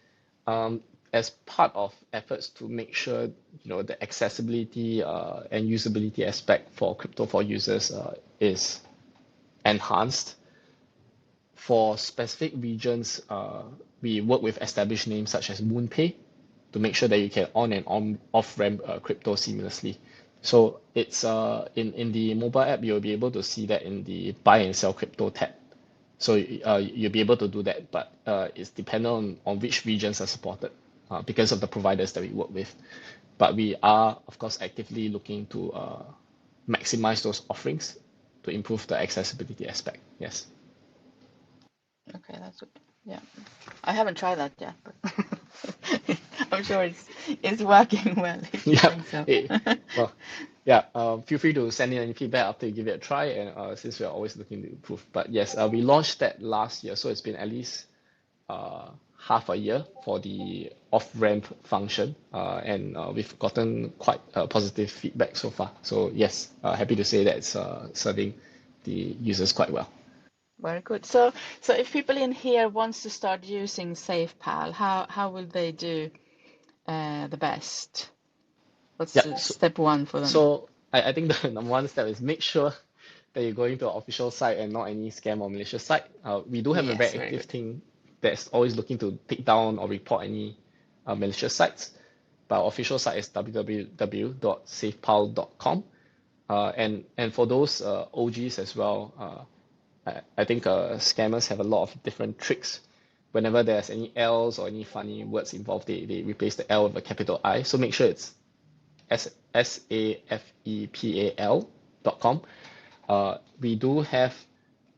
as part of efforts to make sure the accessibility and usability aspect for crypto for users is enhanced, for specific regions, we work with established names such as MoonPay to make sure that you can on and off ramp crypto seamlessly. So it's in the mobile app, you'll be able to see that in the buy and sell crypto tab. So you'll be able to do that, but it's dependent on which regions are supported because of the providers that we work with. But we are, of course, actively looking to maximize those offerings to improve the accessibility aspect. Yes. Okay, that's good. Yeah, I haven't tried that yet, but I'm sure it's working well if you think so. Well, yeah. Feel free to send in any feedback after you give it a try, and since we're always looking to improve. But yes, we launched that last year, so it's been at least half a year for the off-ramp function, and we've gotten quite positive feedback so far. So yes, happy to say that it's serving the users quite well. Very good. So if people in here wants to start using SafePal, how will they do the best? What's step one for them? So I think the number one step is make sure that you're going to an official site and not any scam or malicious site. We do have a very active team that's always looking to take down or report any malicious sites. But our official site is www.safepal.com. And for those OGs as well, I think scammers have a lot of different tricks. Whenever there's any L's or any funny words involved, they replace the L with a capital I. So make sure it's SAFEPAL.com. We do have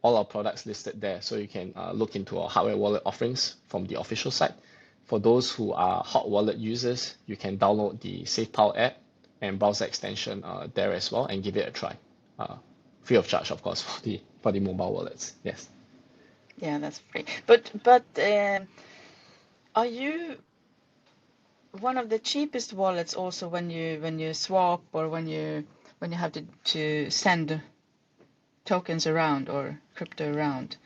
all our products listed there, so you can look into our hardware wallet offerings from the official site. For those who are hot wallet users, you can download the SafePal app and browser extension there as well and give it a try. Free of charge, of course, for the mobile wallets. Yes. Yeah, that's free. But are you one of the cheapest wallets also when you swap or when you have to send tokens around or crypto around,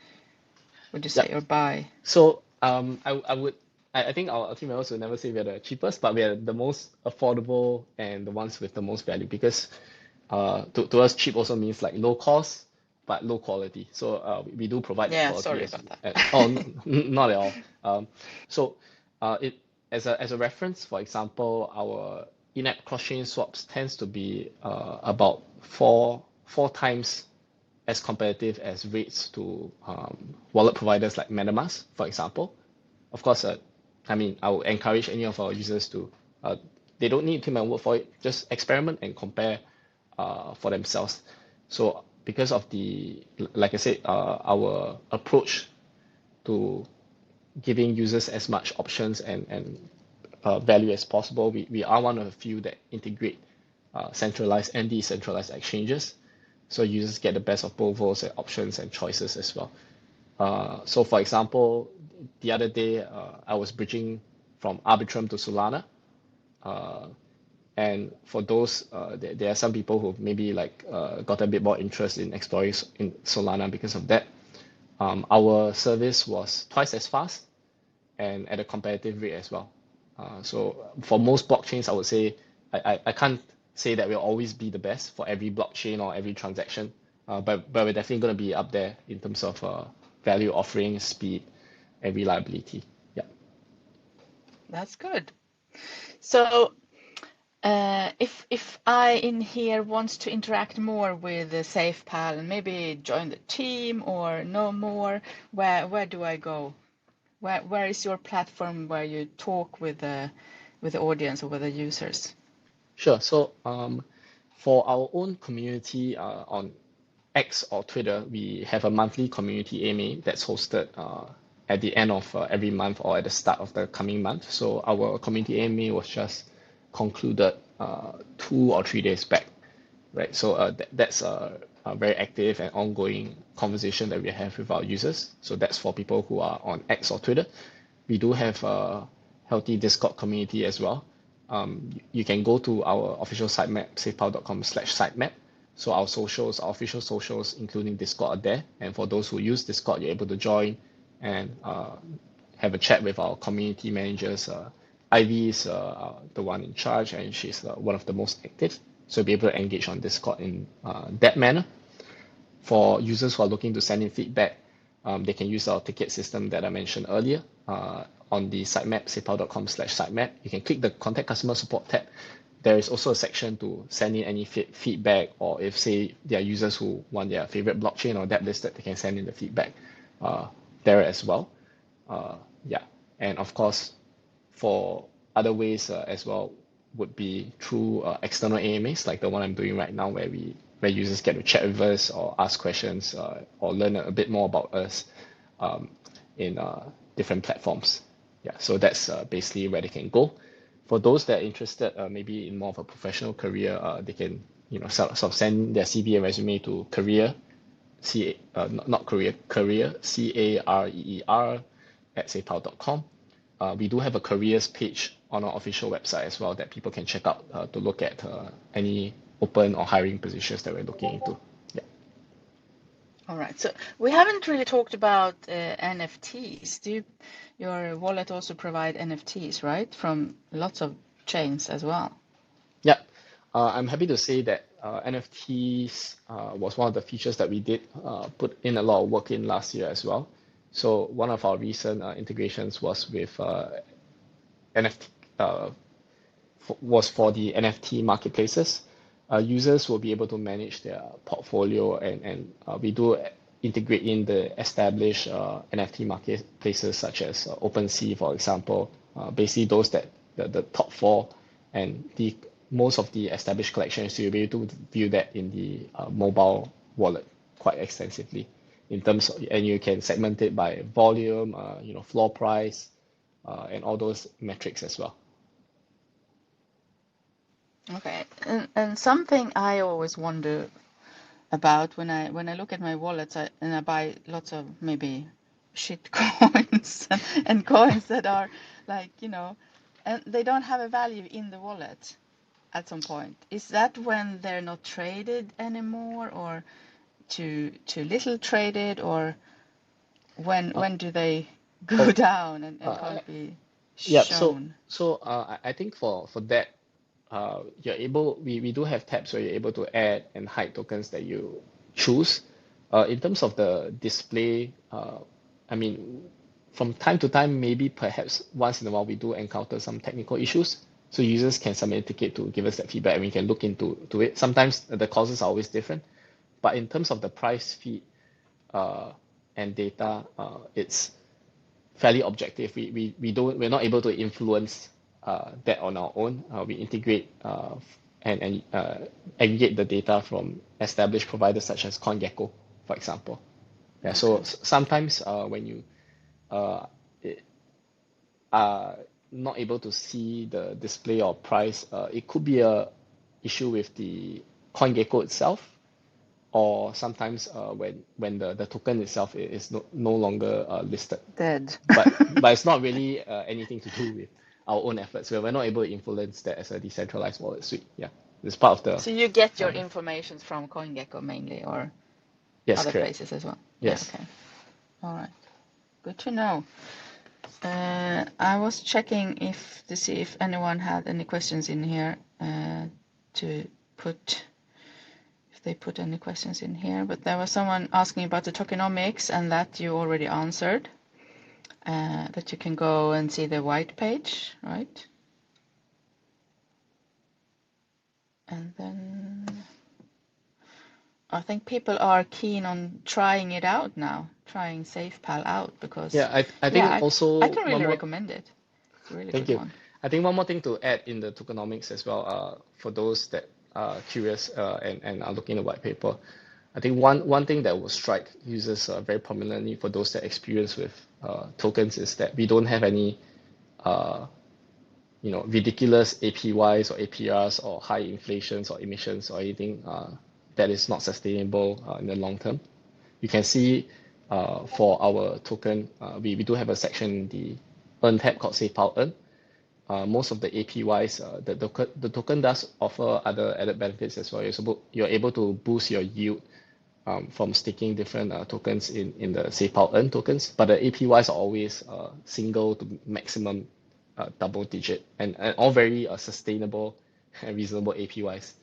would you Yeah. say, or buy? So I think our team members will never say we are the cheapest, but we are the most affordable and the ones with the most value because to us cheap also means like low cost but low quality. So we do provide that Yeah, quality sorry as about that. oh not at all. So it as a reference, for example, our in-app cross-chain swaps tends to be about four times as competitive as rates to wallet providers like MetaMask, for example. Of course, I mean, I would encourage any of our users to, they don't need to my word for it, just experiment and compare for themselves. So because of like I said, our approach to giving users as much options and value as possible, we are one of the few that integrate centralized and decentralized exchanges. So users get the best of both worlds and options and choices as well. So for example, the other day I was bridging from Arbitrum to Solana. And for those, there are some people who maybe like got a bit more interest in exploring in Solana because of that. Our service was twice as fast and at a competitive rate as well. So for most blockchains, I would say I can't say that we'll always be the best for every blockchain or every transaction, but we're definitely going to be up there in terms of value offering, speed, and reliability. Yeah. That's good. So if I in here wants to interact more with the SafePal and maybe join the team or know more, where do I go? Where is your platform where you talk with the audience or with the users? Sure. So for our own community on X or Twitter, we have a monthly community AMA that's hosted at the end of every month or at the start of the coming month. So our community AMA was just concluded 2 or 3 days back, right? So that's a very active and ongoing conversation that we have with our users. So that's for people who are on X or Twitter. We do have a healthy Discord community as well. You can go to our official sitemap, safepal.com/sitemap. So our socials, our official socials, including Discord, are there. And for those who use Discord, you're able to join and have a chat with our community managers. Ivy is the one in charge, and she's one of the most active. So be able to engage on Discord in that manner. For users who are looking to send in feedback, they can use our ticket system that I mentioned earlier on the sitemap, safepal.com/sitemap. You can click the contact customer support tab. There is also a section to send in any feedback, or if say there are users who want their favorite blockchain or dApp listed, they can send in the feedback there as well. Yeah, and of course, for other ways as well would be through external AMAs like the one I'm doing right now, where users get to chat with us or ask questions or learn a bit more about us in different platforms. Yeah, so that's basically where they can go. For those that are interested, maybe in more of a professional career, they can sort of send their CV and resume to career not career career @safepal.com. We do have a careers page on our official website as well that people can check out to look at any open or hiring positions that we're looking into. Yeah. All right. So we haven't really talked about NFTs. Your wallet also provide NFTs, right? From lots of chains as well. Yeah. I'm happy to say that NFTs was one of the features that we did put in a lot of work in last year as well. So one of our recent integrations was with NFT was for the NFT marketplaces. Users will be able to manage their portfolio, and we do integrate in the established NFT marketplaces such as OpenSea, for example. Basically, those that the top four and the most of the established collections, you'll be able to view that in the mobile wallet quite extensively in terms of, and you can segment it by volume, floor price, and all those metrics as well. Okay. And something I always wonder about when I look at my wallets and I buy lots of maybe shit coins and coins that are like, and they don't have a value in the wallet at some point. Is that when they're not traded anymore, or too little traded, or when do they go down and can't be Yeah, shown? I think for that, you're able, we do have tabs where you're able to add and hide tokens that you choose. In terms of the display, I mean, from time to time, maybe perhaps once in a while, we do encounter some technical issues. So users can submit a ticket to give us that feedback, and we can look into it. Sometimes the causes are always different, but in terms of the price feed and data, it's fairly objective. We're not able to influence that on our own. We integrate and aggregate the data from established providers such as CoinGecko, for example. Yeah. So Okay. sometimes when you uh, are not able to see the display or price, it could be a issue with the CoinGecko itself, or sometimes when the token itself is no longer listed. Dead. But it's not really anything to do with our own efforts. We're not able to influence that as a decentralized wallet suite. Yeah, it's part of the. So you get your information from CoinGecko mainly, or Yes, other correct. places as well? Yes. Yeah, okay. All right. Good to know. I was checking to see if anyone had any questions in here to put, if they put any questions in here, but there was someone asking about the tokenomics, and that you already answered. That you can go and see the white page, right? And then I think people are keen on trying it out now, trying SafePal out, because Yeah, I think also I can really one more. recommend it. It's a really Thank good you. one. I think one more thing to add in the tokenomics as well, for those that are curious and are looking at the white paper. I think one thing that will strike users very prominently for those that experience with tokens is that we don't have any ridiculous APYs or APRs or high inflations or emissions or anything that is not sustainable in the long term. You can see for our token, we do have a section in the Earn tab called SafePal Earn. Most of the APYs, the token does offer other added benefits as well. You're able to boost your yield from staking different tokens in the SafePal Earn tokens, but the APYs are always single to maximum double digit, and all very sustainable and reasonable APYs.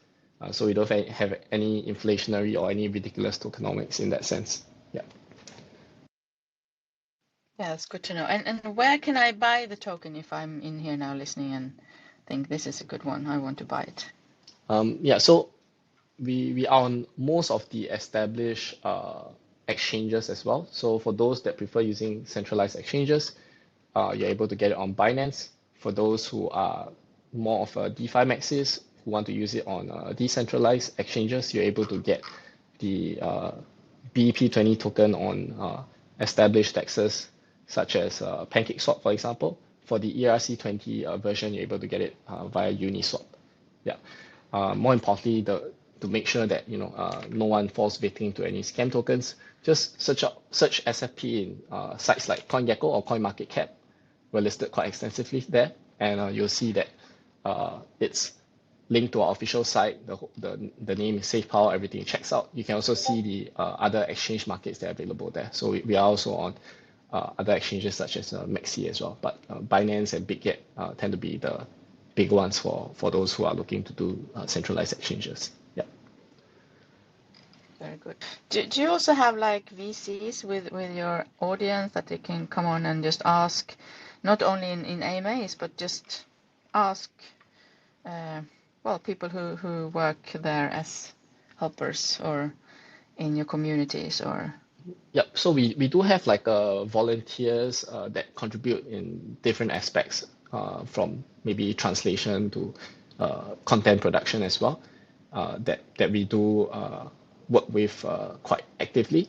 So we don't have any inflationary or any ridiculous tokenomics in that sense. Yeah. Yeah, that's good to know. And where can I buy the token if I'm in here now listening and think this is a good one, I want to buy it? Yeah, so we are on most of the established exchanges as well. So for those that prefer using centralized exchanges, you're able to get it on Binance. For those who are more of a DeFi maxis who want to use it on decentralized exchanges, you're able to get the BEP20 token on established dexes such as PancakeSwap, for example. For the ERC20 version, you're able to get it via Uniswap. Yeah. More importantly, to make sure that no one falls victim to any scam tokens, just search SFP in sites like CoinGecko or CoinMarketCap. We're listed quite extensively there, and you'll see that it's linked to our official site. The name is SafePal. Everything checks out. You can also see the other exchange markets that are available there. So we are also on other exchanges such as Maxi as well. But Binance and BitGet tend to be the big ones for those who are looking to do centralized exchanges. Yeah. Very good. Do you also have like VCs with your audience that they can come on and just ask, not only in AMAs, but just ask, people who work there as helpers or in your communities or? Yep. So we do have like volunteers that contribute in different aspects, from maybe translation to content production as well, that we do work with quite actively.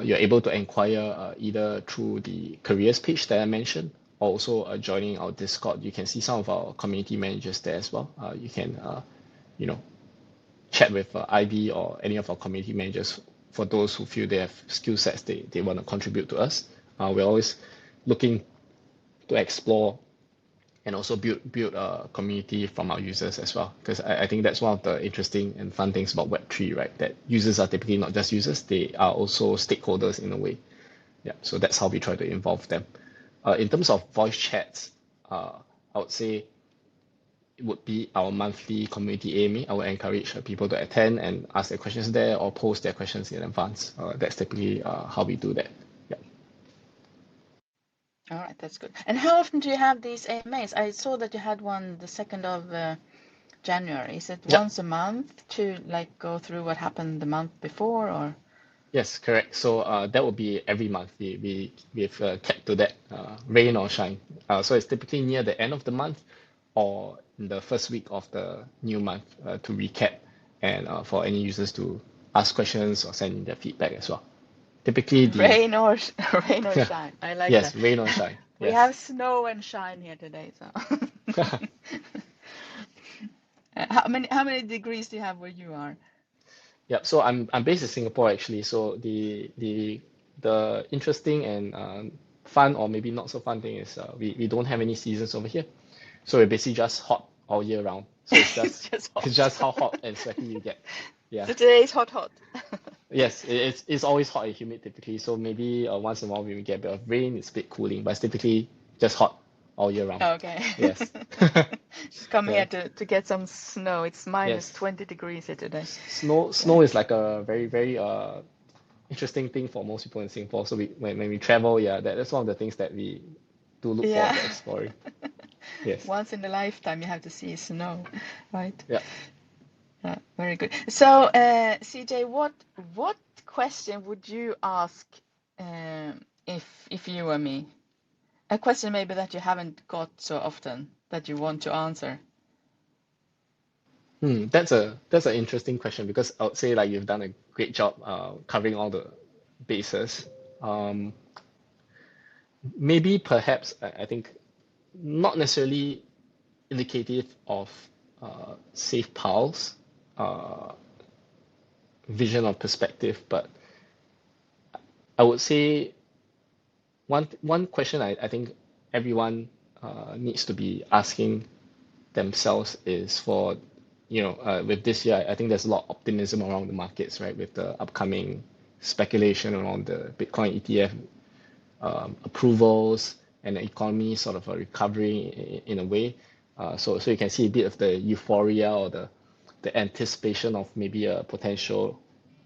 You're able to inquire either through the careers page that I mentioned, or also joining our Discord. You can see some of our community managers there as well. You can you know chat with IB or any of our community managers for those who feel they have skill sets they want to contribute to us. We're always looking to explore and also build a community from our users as well. Because I think that's one of the interesting and fun things about Web3, right? That users are typically not just users, they are also stakeholders in a way. Yeah, so that's how we try to involve them. In terms of voice chats, I would say it would be our monthly community AMA. I would encourage people to attend and ask their questions there or post their questions in advance. That's typically how we do that. Yeah. All right, that's good. And how often do you have these AMAs? I saw that you had one the 2nd of January. Is it Yep. once a month to like go through what happened the month before, or? Yes, correct. So that would be every month. We've kept to that, rain or shine. So it's typically near the end of the month or in the first week of the new month to recap and for any users to ask questions or send in their feedback as well. Typically the Rain or rain or shine. I like yes, that. rain or shine. We Yes. have snow and shine here today, so. How many degrees do you have where you are? Yep. So I'm based in Singapore actually. So the interesting and fun or maybe not so fun thing is we don't have any seasons over here. So we're basically just hot all year round. So it's It's just just it's hot. just how hot and sweaty you get. Yeah. So today is hot, hot. Yes, it's always hot and humid typically. So maybe once in a while we will get a bit of rain, it's a bit cooling, but it's typically just hot all year round. Okay. Yes. Just come Yeah. here to get some snow. It's minus Yes. 20 degrees here today. Snow Okay. is like a very interesting thing for most people in Singapore. So when we travel, yeah, that's one of the things that we do look forward Yeah. to exploring. Yes. Once in a lifetime, you have to see snow, right? Yeah. Yeah, very good. So, CJ, what question would you ask if you were me? A question maybe that you haven't got so often that you want to answer. That's an interesting question because I would say like you've done a great job covering all the bases. Um, Maybe perhaps I think not necessarily indicative of SafePal's uh, vision or perspective, but I would say one question I think everyone needs to be asking themselves is for, with this year, I think there's a lot of optimism around the markets, right? With the upcoming speculation around the Bitcoin ETF approvals and the economy sort of recovering in a way. So you can see a bit of the euphoria or the anticipation of maybe a potential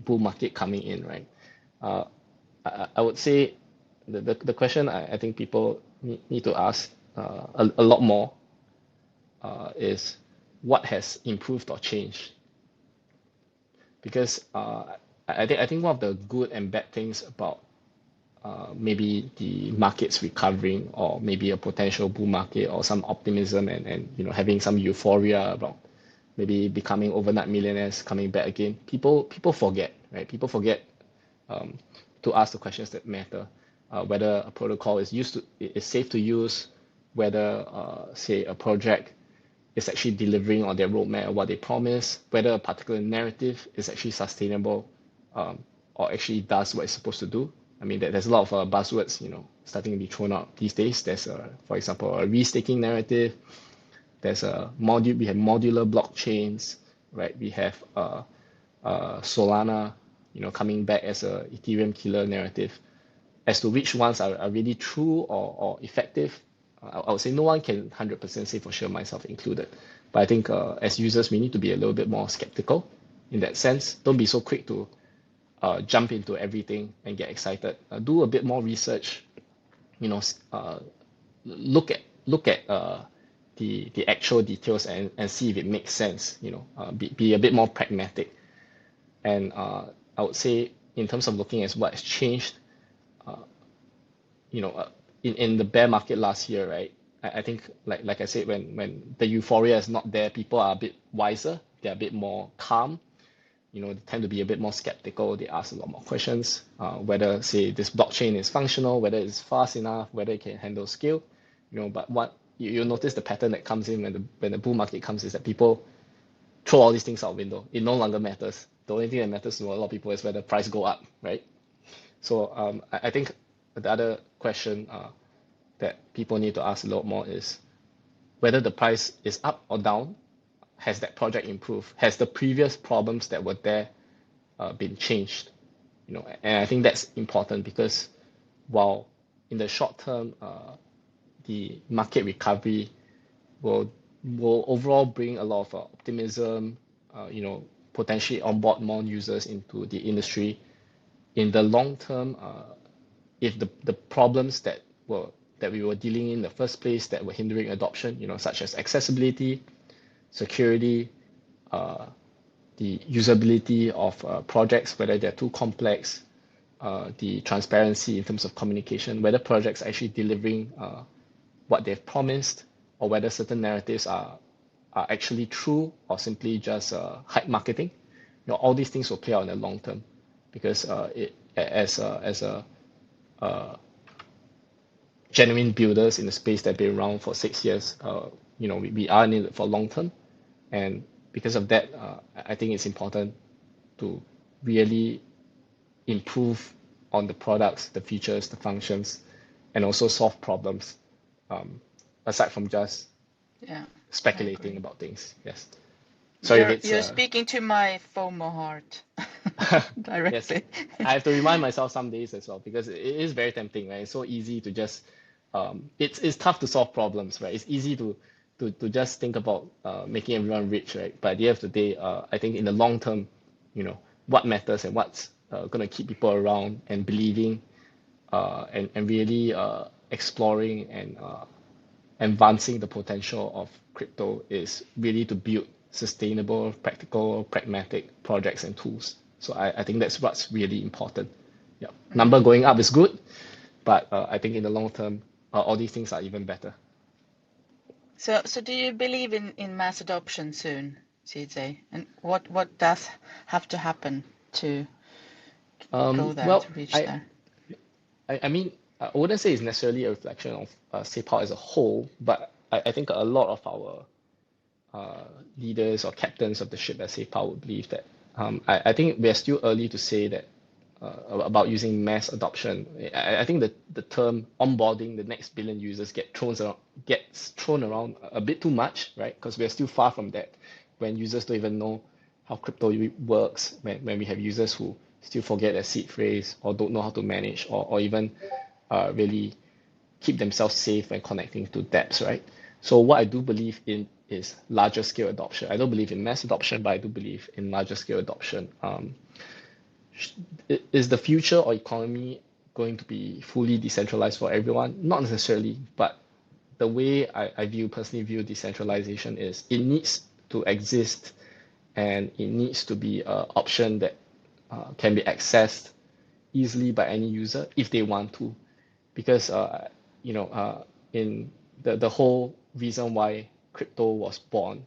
bull market coming in, right? Uh, I would say the question I think people need to ask a lot more is what has improved or changed? Because I think one of the good and bad things about maybe the markets recovering or maybe a potential bull market or some optimism and having some euphoria about maybe becoming overnight millionaires coming back again. People forget, right? People forget to ask the questions that matter. Whether a protocol is safe to use, whether say a project is actually delivering on their roadmap or what they promise, whether a particular narrative is actually sustainable, or actually does what it's supposed to do. I mean, there's a lot of buzzwords, starting to be thrown out these days. There's, for example, a restaking narrative. There's we have modular blockchains, right? We have Solana, coming back as a Ethereum killer narrative. As to which ones are really true or effective, I would say no one can 100% say for sure, myself included. But I think as users, we need to be a little bit more skeptical in that sense. Don't be so quick to jump into everything and get excited. Do a bit more research. Look at the actual details and see if it makes sense. Be a bit more pragmatic. And I would say in terms of looking at what has changed, you know, uh, in the bear market last year, right? I think like I said, when the euphoria is not there, people are a bit wiser. They're a bit more calm. They tend to be a bit more skeptical. They ask a lot more questions, whether say this blockchain is functional, whether it's fast enough, whether it can handle scale. But what you'll notice the pattern that comes in when the bull market comes is that people throw all these things out window. It no longer matters. The only thing that matters to a lot of people is whether price go up, right? So I think the other question that people need to ask a lot more is whether the price is up or down, has that project improved? Has the previous problems that were there been changed? And I think that's important because while in the short term, the market recovery will overall bring a lot of optimism, potentially onboard more users into the industry. In the long term, if the problems that we were dealing in the first place that were hindering adoption, such as accessibility, security, the usability of projects, whether they're too complex, the transparency in terms of communication, whether projects are actually delivering what they've promised, or whether certain narratives are actually true or simply just hype marketing. All these things will play out in the long term, because as a genuine builders in the space that have been around for 6 years, we are in it for long term, and because of that, I think it's important to really improve on the products, the features, the functions, and also solve problems, aside from just Yeah, I speculating agree. about things. Yes. Sorry if it's You're speaking to my FOMO heart yes, directly. I have to remind myself some days as well, because it is very tempting, right? It's so easy to just it's tough to solve problems, right? It's easy to just think about making everyone rich, right? But at the end of the day, I think in the long term, what matters and what's gonna keep people around and believing and really exploring and advancing the potential of crypto is really to build sustainable, practical, pragmatic projects and tools. So I think that's what's really important. Yeah, number going up is good, but I think in the long term, all these things are even better. So do you believe in mass adoption soon, CJ? And what does have to happen to go there, Well, to reach I, there? I mean, I wouldn't say it's necessarily a reflection of SafePal as a whole, but I think a lot of our leaders or captains of the ship at SafePal would believe that. I think we are still early to say that about using mass adoption. I think the term onboarding the next billion users gets thrown around a bit too much, right? Because we're still far from that. When users don't even know how crypto works, when we have users who still forget their seed phrase or don't know how to manage or even really keep themselves safe when connecting to dApps, right? So what I do believe in is larger scale adoption. I don't believe in mass adoption, but I do believe in larger scale adoption. Is the future or economy going to be fully decentralized for everyone? Not necessarily, but the way I personally view decentralization is it needs to exist, and it needs to be an option that can be accessed easily by any user if they want to, because in the whole reason why crypto was born,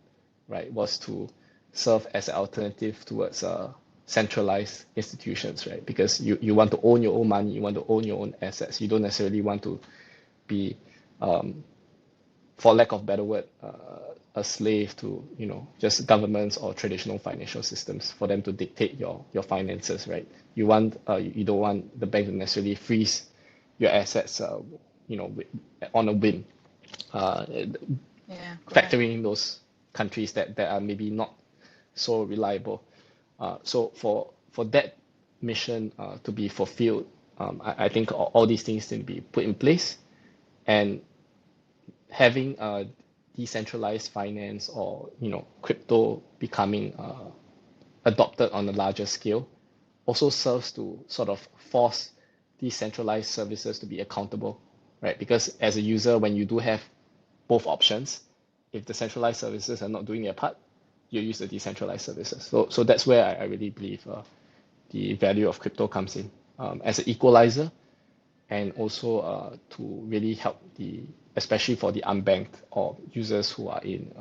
right, was to serve as an alternative towards centralized institutions, right? Because you want to own your own money, you want to own your own assets. You don't necessarily want to be, for lack of better word, a slave to just governments or traditional financial systems for them to dictate your finances, right? You don't want the bank to necessarily freeze your assets, on a whim, uh, Yeah, correct. factoring in those countries that are maybe not so reliable. So for that mission to be fulfilled, I think all these things need to be put in place, and having decentralized finance or crypto becoming adopted on a larger scale also serves to sort of force decentralized services to be accountable, right? Because as a user, when you do have both options, if the centralized services are not doing their part, you use the decentralized services. So that's where I really believe the value of crypto comes in, as an equalizer, and also to really help especially for the unbanked or users who are in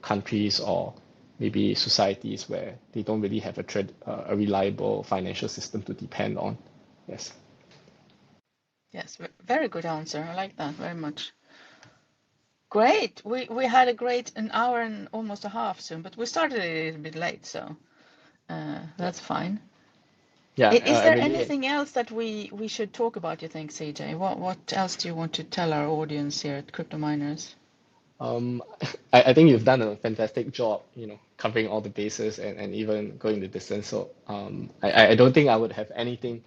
countries or maybe societies where they don't really have a reliable financial system to depend on. Yes. Yes, very good answer. I like that very much. Great. We had a great an hour and almost a half soon, but we started a little bit late, so Yeah. that's fine. Yeah. Is I there really. anything else that we should talk about, you think, CJ? What else do you want to tell our audience here at Crypto Miners? Um, I think you've done a fantastic job, covering all the bases and even going the distance. So I don't think I would have anything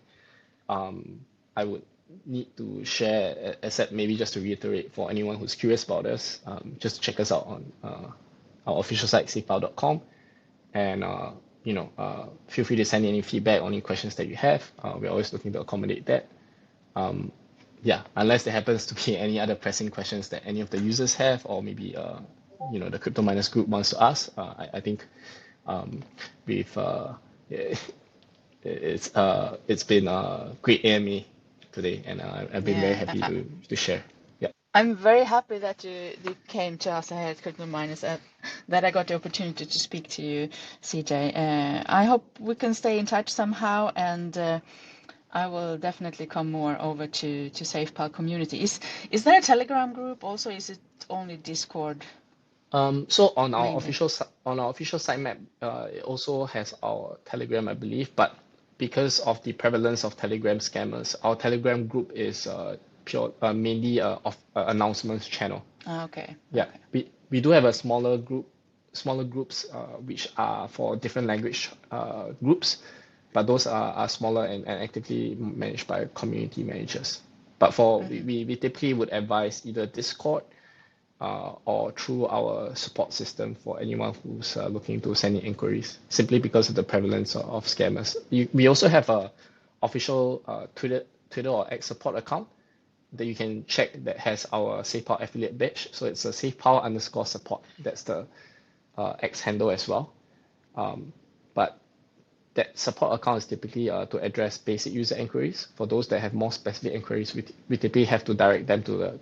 I would need to share, except maybe just to reiterate for anyone who's curious about us, just check us out on our official site, safepal.com. And feel free to send any feedback or any questions that you have. We're always looking to accommodate that. Um, yeah, unless there happens to be any other pressing questions that any of the users have, or maybe the crypto miners group wants to ask. I think we've it's been a great AMA today, and I've been very Yeah, happy to share. Yeah. I'm very happy that you came to us here at Crypto Miners, that I got the opportunity to speak to you, CJ. I hope we can stay in touch somehow, and I will definitely come more over to SafePal community. Is there a Telegram group also? Is it only Discord So on our mainly? official sitemap, it also has our Telegram, I believe, but because of the prevalence of Telegram scammers, our Telegram group is mainly of announcements channel. Okay. Yeah, Okay. we do have a smaller groups which are for different language groups, but those are smaller and actively managed by community managers. But for we typically would advise either Discord or through our support system for anyone who's looking to send in inquiries, simply because of the prevalence of scammers. We also have a official Twitter or X support account that you can check that has our SafePal affiliate badge. So it's a SafePal_support. That's the X handle as well. But that support account is typically to address basic user inquiries. For those that have more specific inquiries, we typically have to direct them to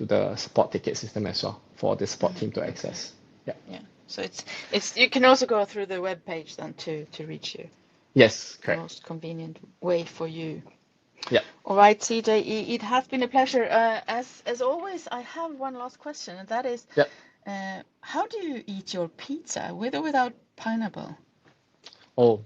the support ticket system as well for the support team to Okay. access. Yeah. Yeah. So it's you can also go through the web page then to reach you. Yes, The correct. most convenient way for you. Yeah. All right, CJ, it has been a pleasure. As always, I have one last question, and that is, Yeah. how do you eat your pizza, with or without pineapple? Oh,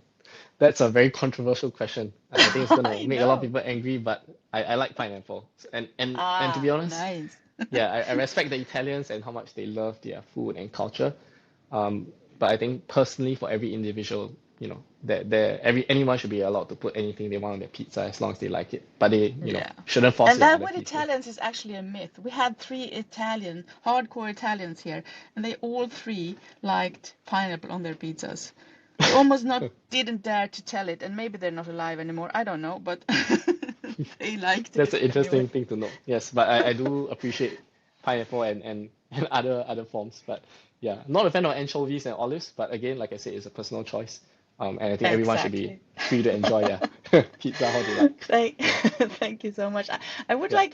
that's a very controversial question. I think it's gonna I make a lot of know. people angry, but I like pineapple. And to be honest, Nice. yeah, I respect the Italians and how much they love their food and culture. But I think personally for every individual, that anyone should be allowed to put anything they want on their pizza as long as they like it. But they, Yeah. shouldn't force And it on that other with people. Italians is actually a myth. We had hardcore Italians here, and they all three liked pineapple on their pizzas. They almost not didn't dare to tell it, and maybe they're not alive anymore. I don't know, but they liked That's an it anyway. interesting thing to know. Yes, but I do appreciate pineapple and other forms. But yeah, not a fan of anchovies and olives. But again, like I said, it's a personal choice. And I think everyone should be Exactly. free to enjoy their pizza how they like. Thank, Yeah, thank you so much. I would yeah,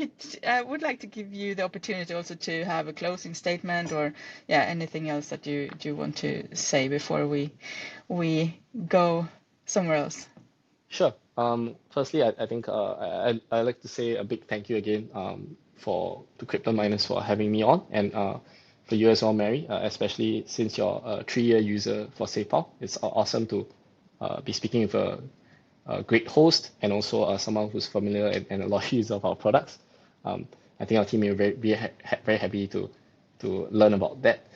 I would like to give you the opportunity also to have a closing statement, or yeah, anything else that you want to say before we go somewhere else. sure. Firstly, I think I like to say a big thank you again for to Crypto Miners for having me on, and for you as well, Mary, especially since you're a 3-year user for SafePal. It's awesome to be speaking with a great host and also someone who's familiar and a lot user of our products. I think our team will very happy to learn about that.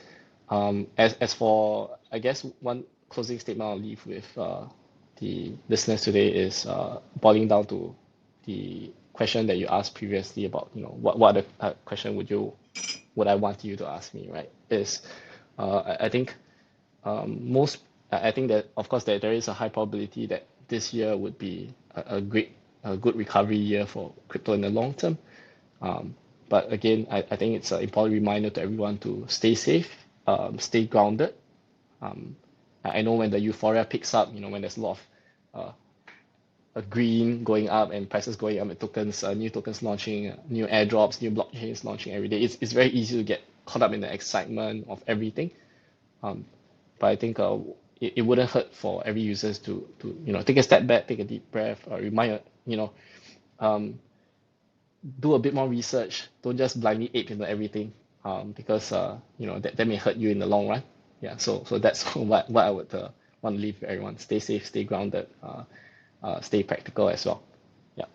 As for, I guess, one closing statement I'll leave with the listeners today is boiling down to the question that you asked previously about, what other question would I want you to ask me, right? Is I think most I think that of course that there is a high probability that this year would be a good recovery year for crypto in the long term. But again, I think it's an important reminder to everyone to stay safe, stay grounded. I know when the euphoria picks up, when there's a lot of a green going up and prices going up, and tokens, new tokens launching, new airdrops, new blockchains launching every day. It's very easy to get caught up in the excitement of everything. Um, but I think it wouldn't hurt for every users to take a step back, take a deep breath, remind um, do a bit more research. Don't just blindly ape into everything, because that may hurt you in the long run. Yeah, so that's what I would want to leave for everyone. Stay safe, stay grounded, stay practical as well. Yeah.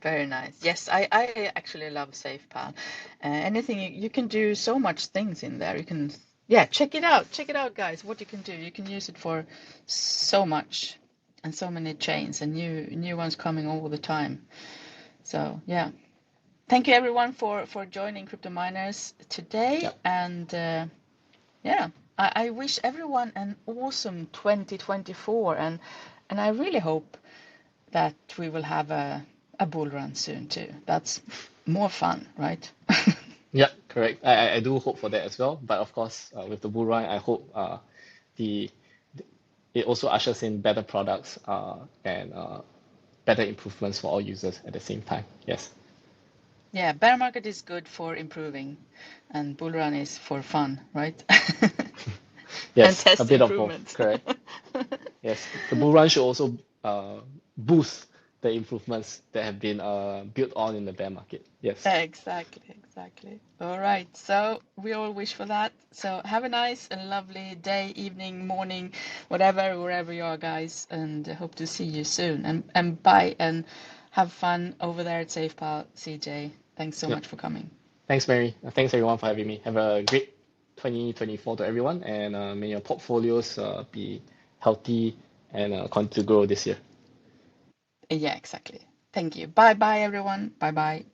Very nice. Yes, I actually love SafePal. Anything you can do so much things in there. You can, yeah, check it out. Check it out, guys. What you can do. You can use it for so much and so many chains and new ones coming all the time. So yeah, thank you everyone for joining Crypto Miners today. Yep. And yeah, I wish everyone an awesome 2024, and I really hope that we will have a bull run soon too. That's more fun, right? Yep, correct. I do hope for that as well. But of course, with the bull run, I hope the it also ushers in better products and better improvements for all users at the same time. Yes. Yeah, bear market is good for improving, and bull run is for fun, right? And Yes, a test bit of both. improvements. Correct. Yes, the bull run should also boost the improvements that have been built on in the bear market. Yes. Exactly, exactly. All right, so we all wish for that. So have a nice and lovely day, evening, morning, whatever, wherever you are, guys, and hope to see you soon. And bye, and have fun over there at SafePal, CJ. Thanks so Yep. much for coming. Thanks, Mary. Thanks everyone for having me. Have a great 2024 to everyone, and may your portfolios be healthy and continue to grow this year. Yeah, exactly. Thank you. Bye bye, everyone. Bye bye.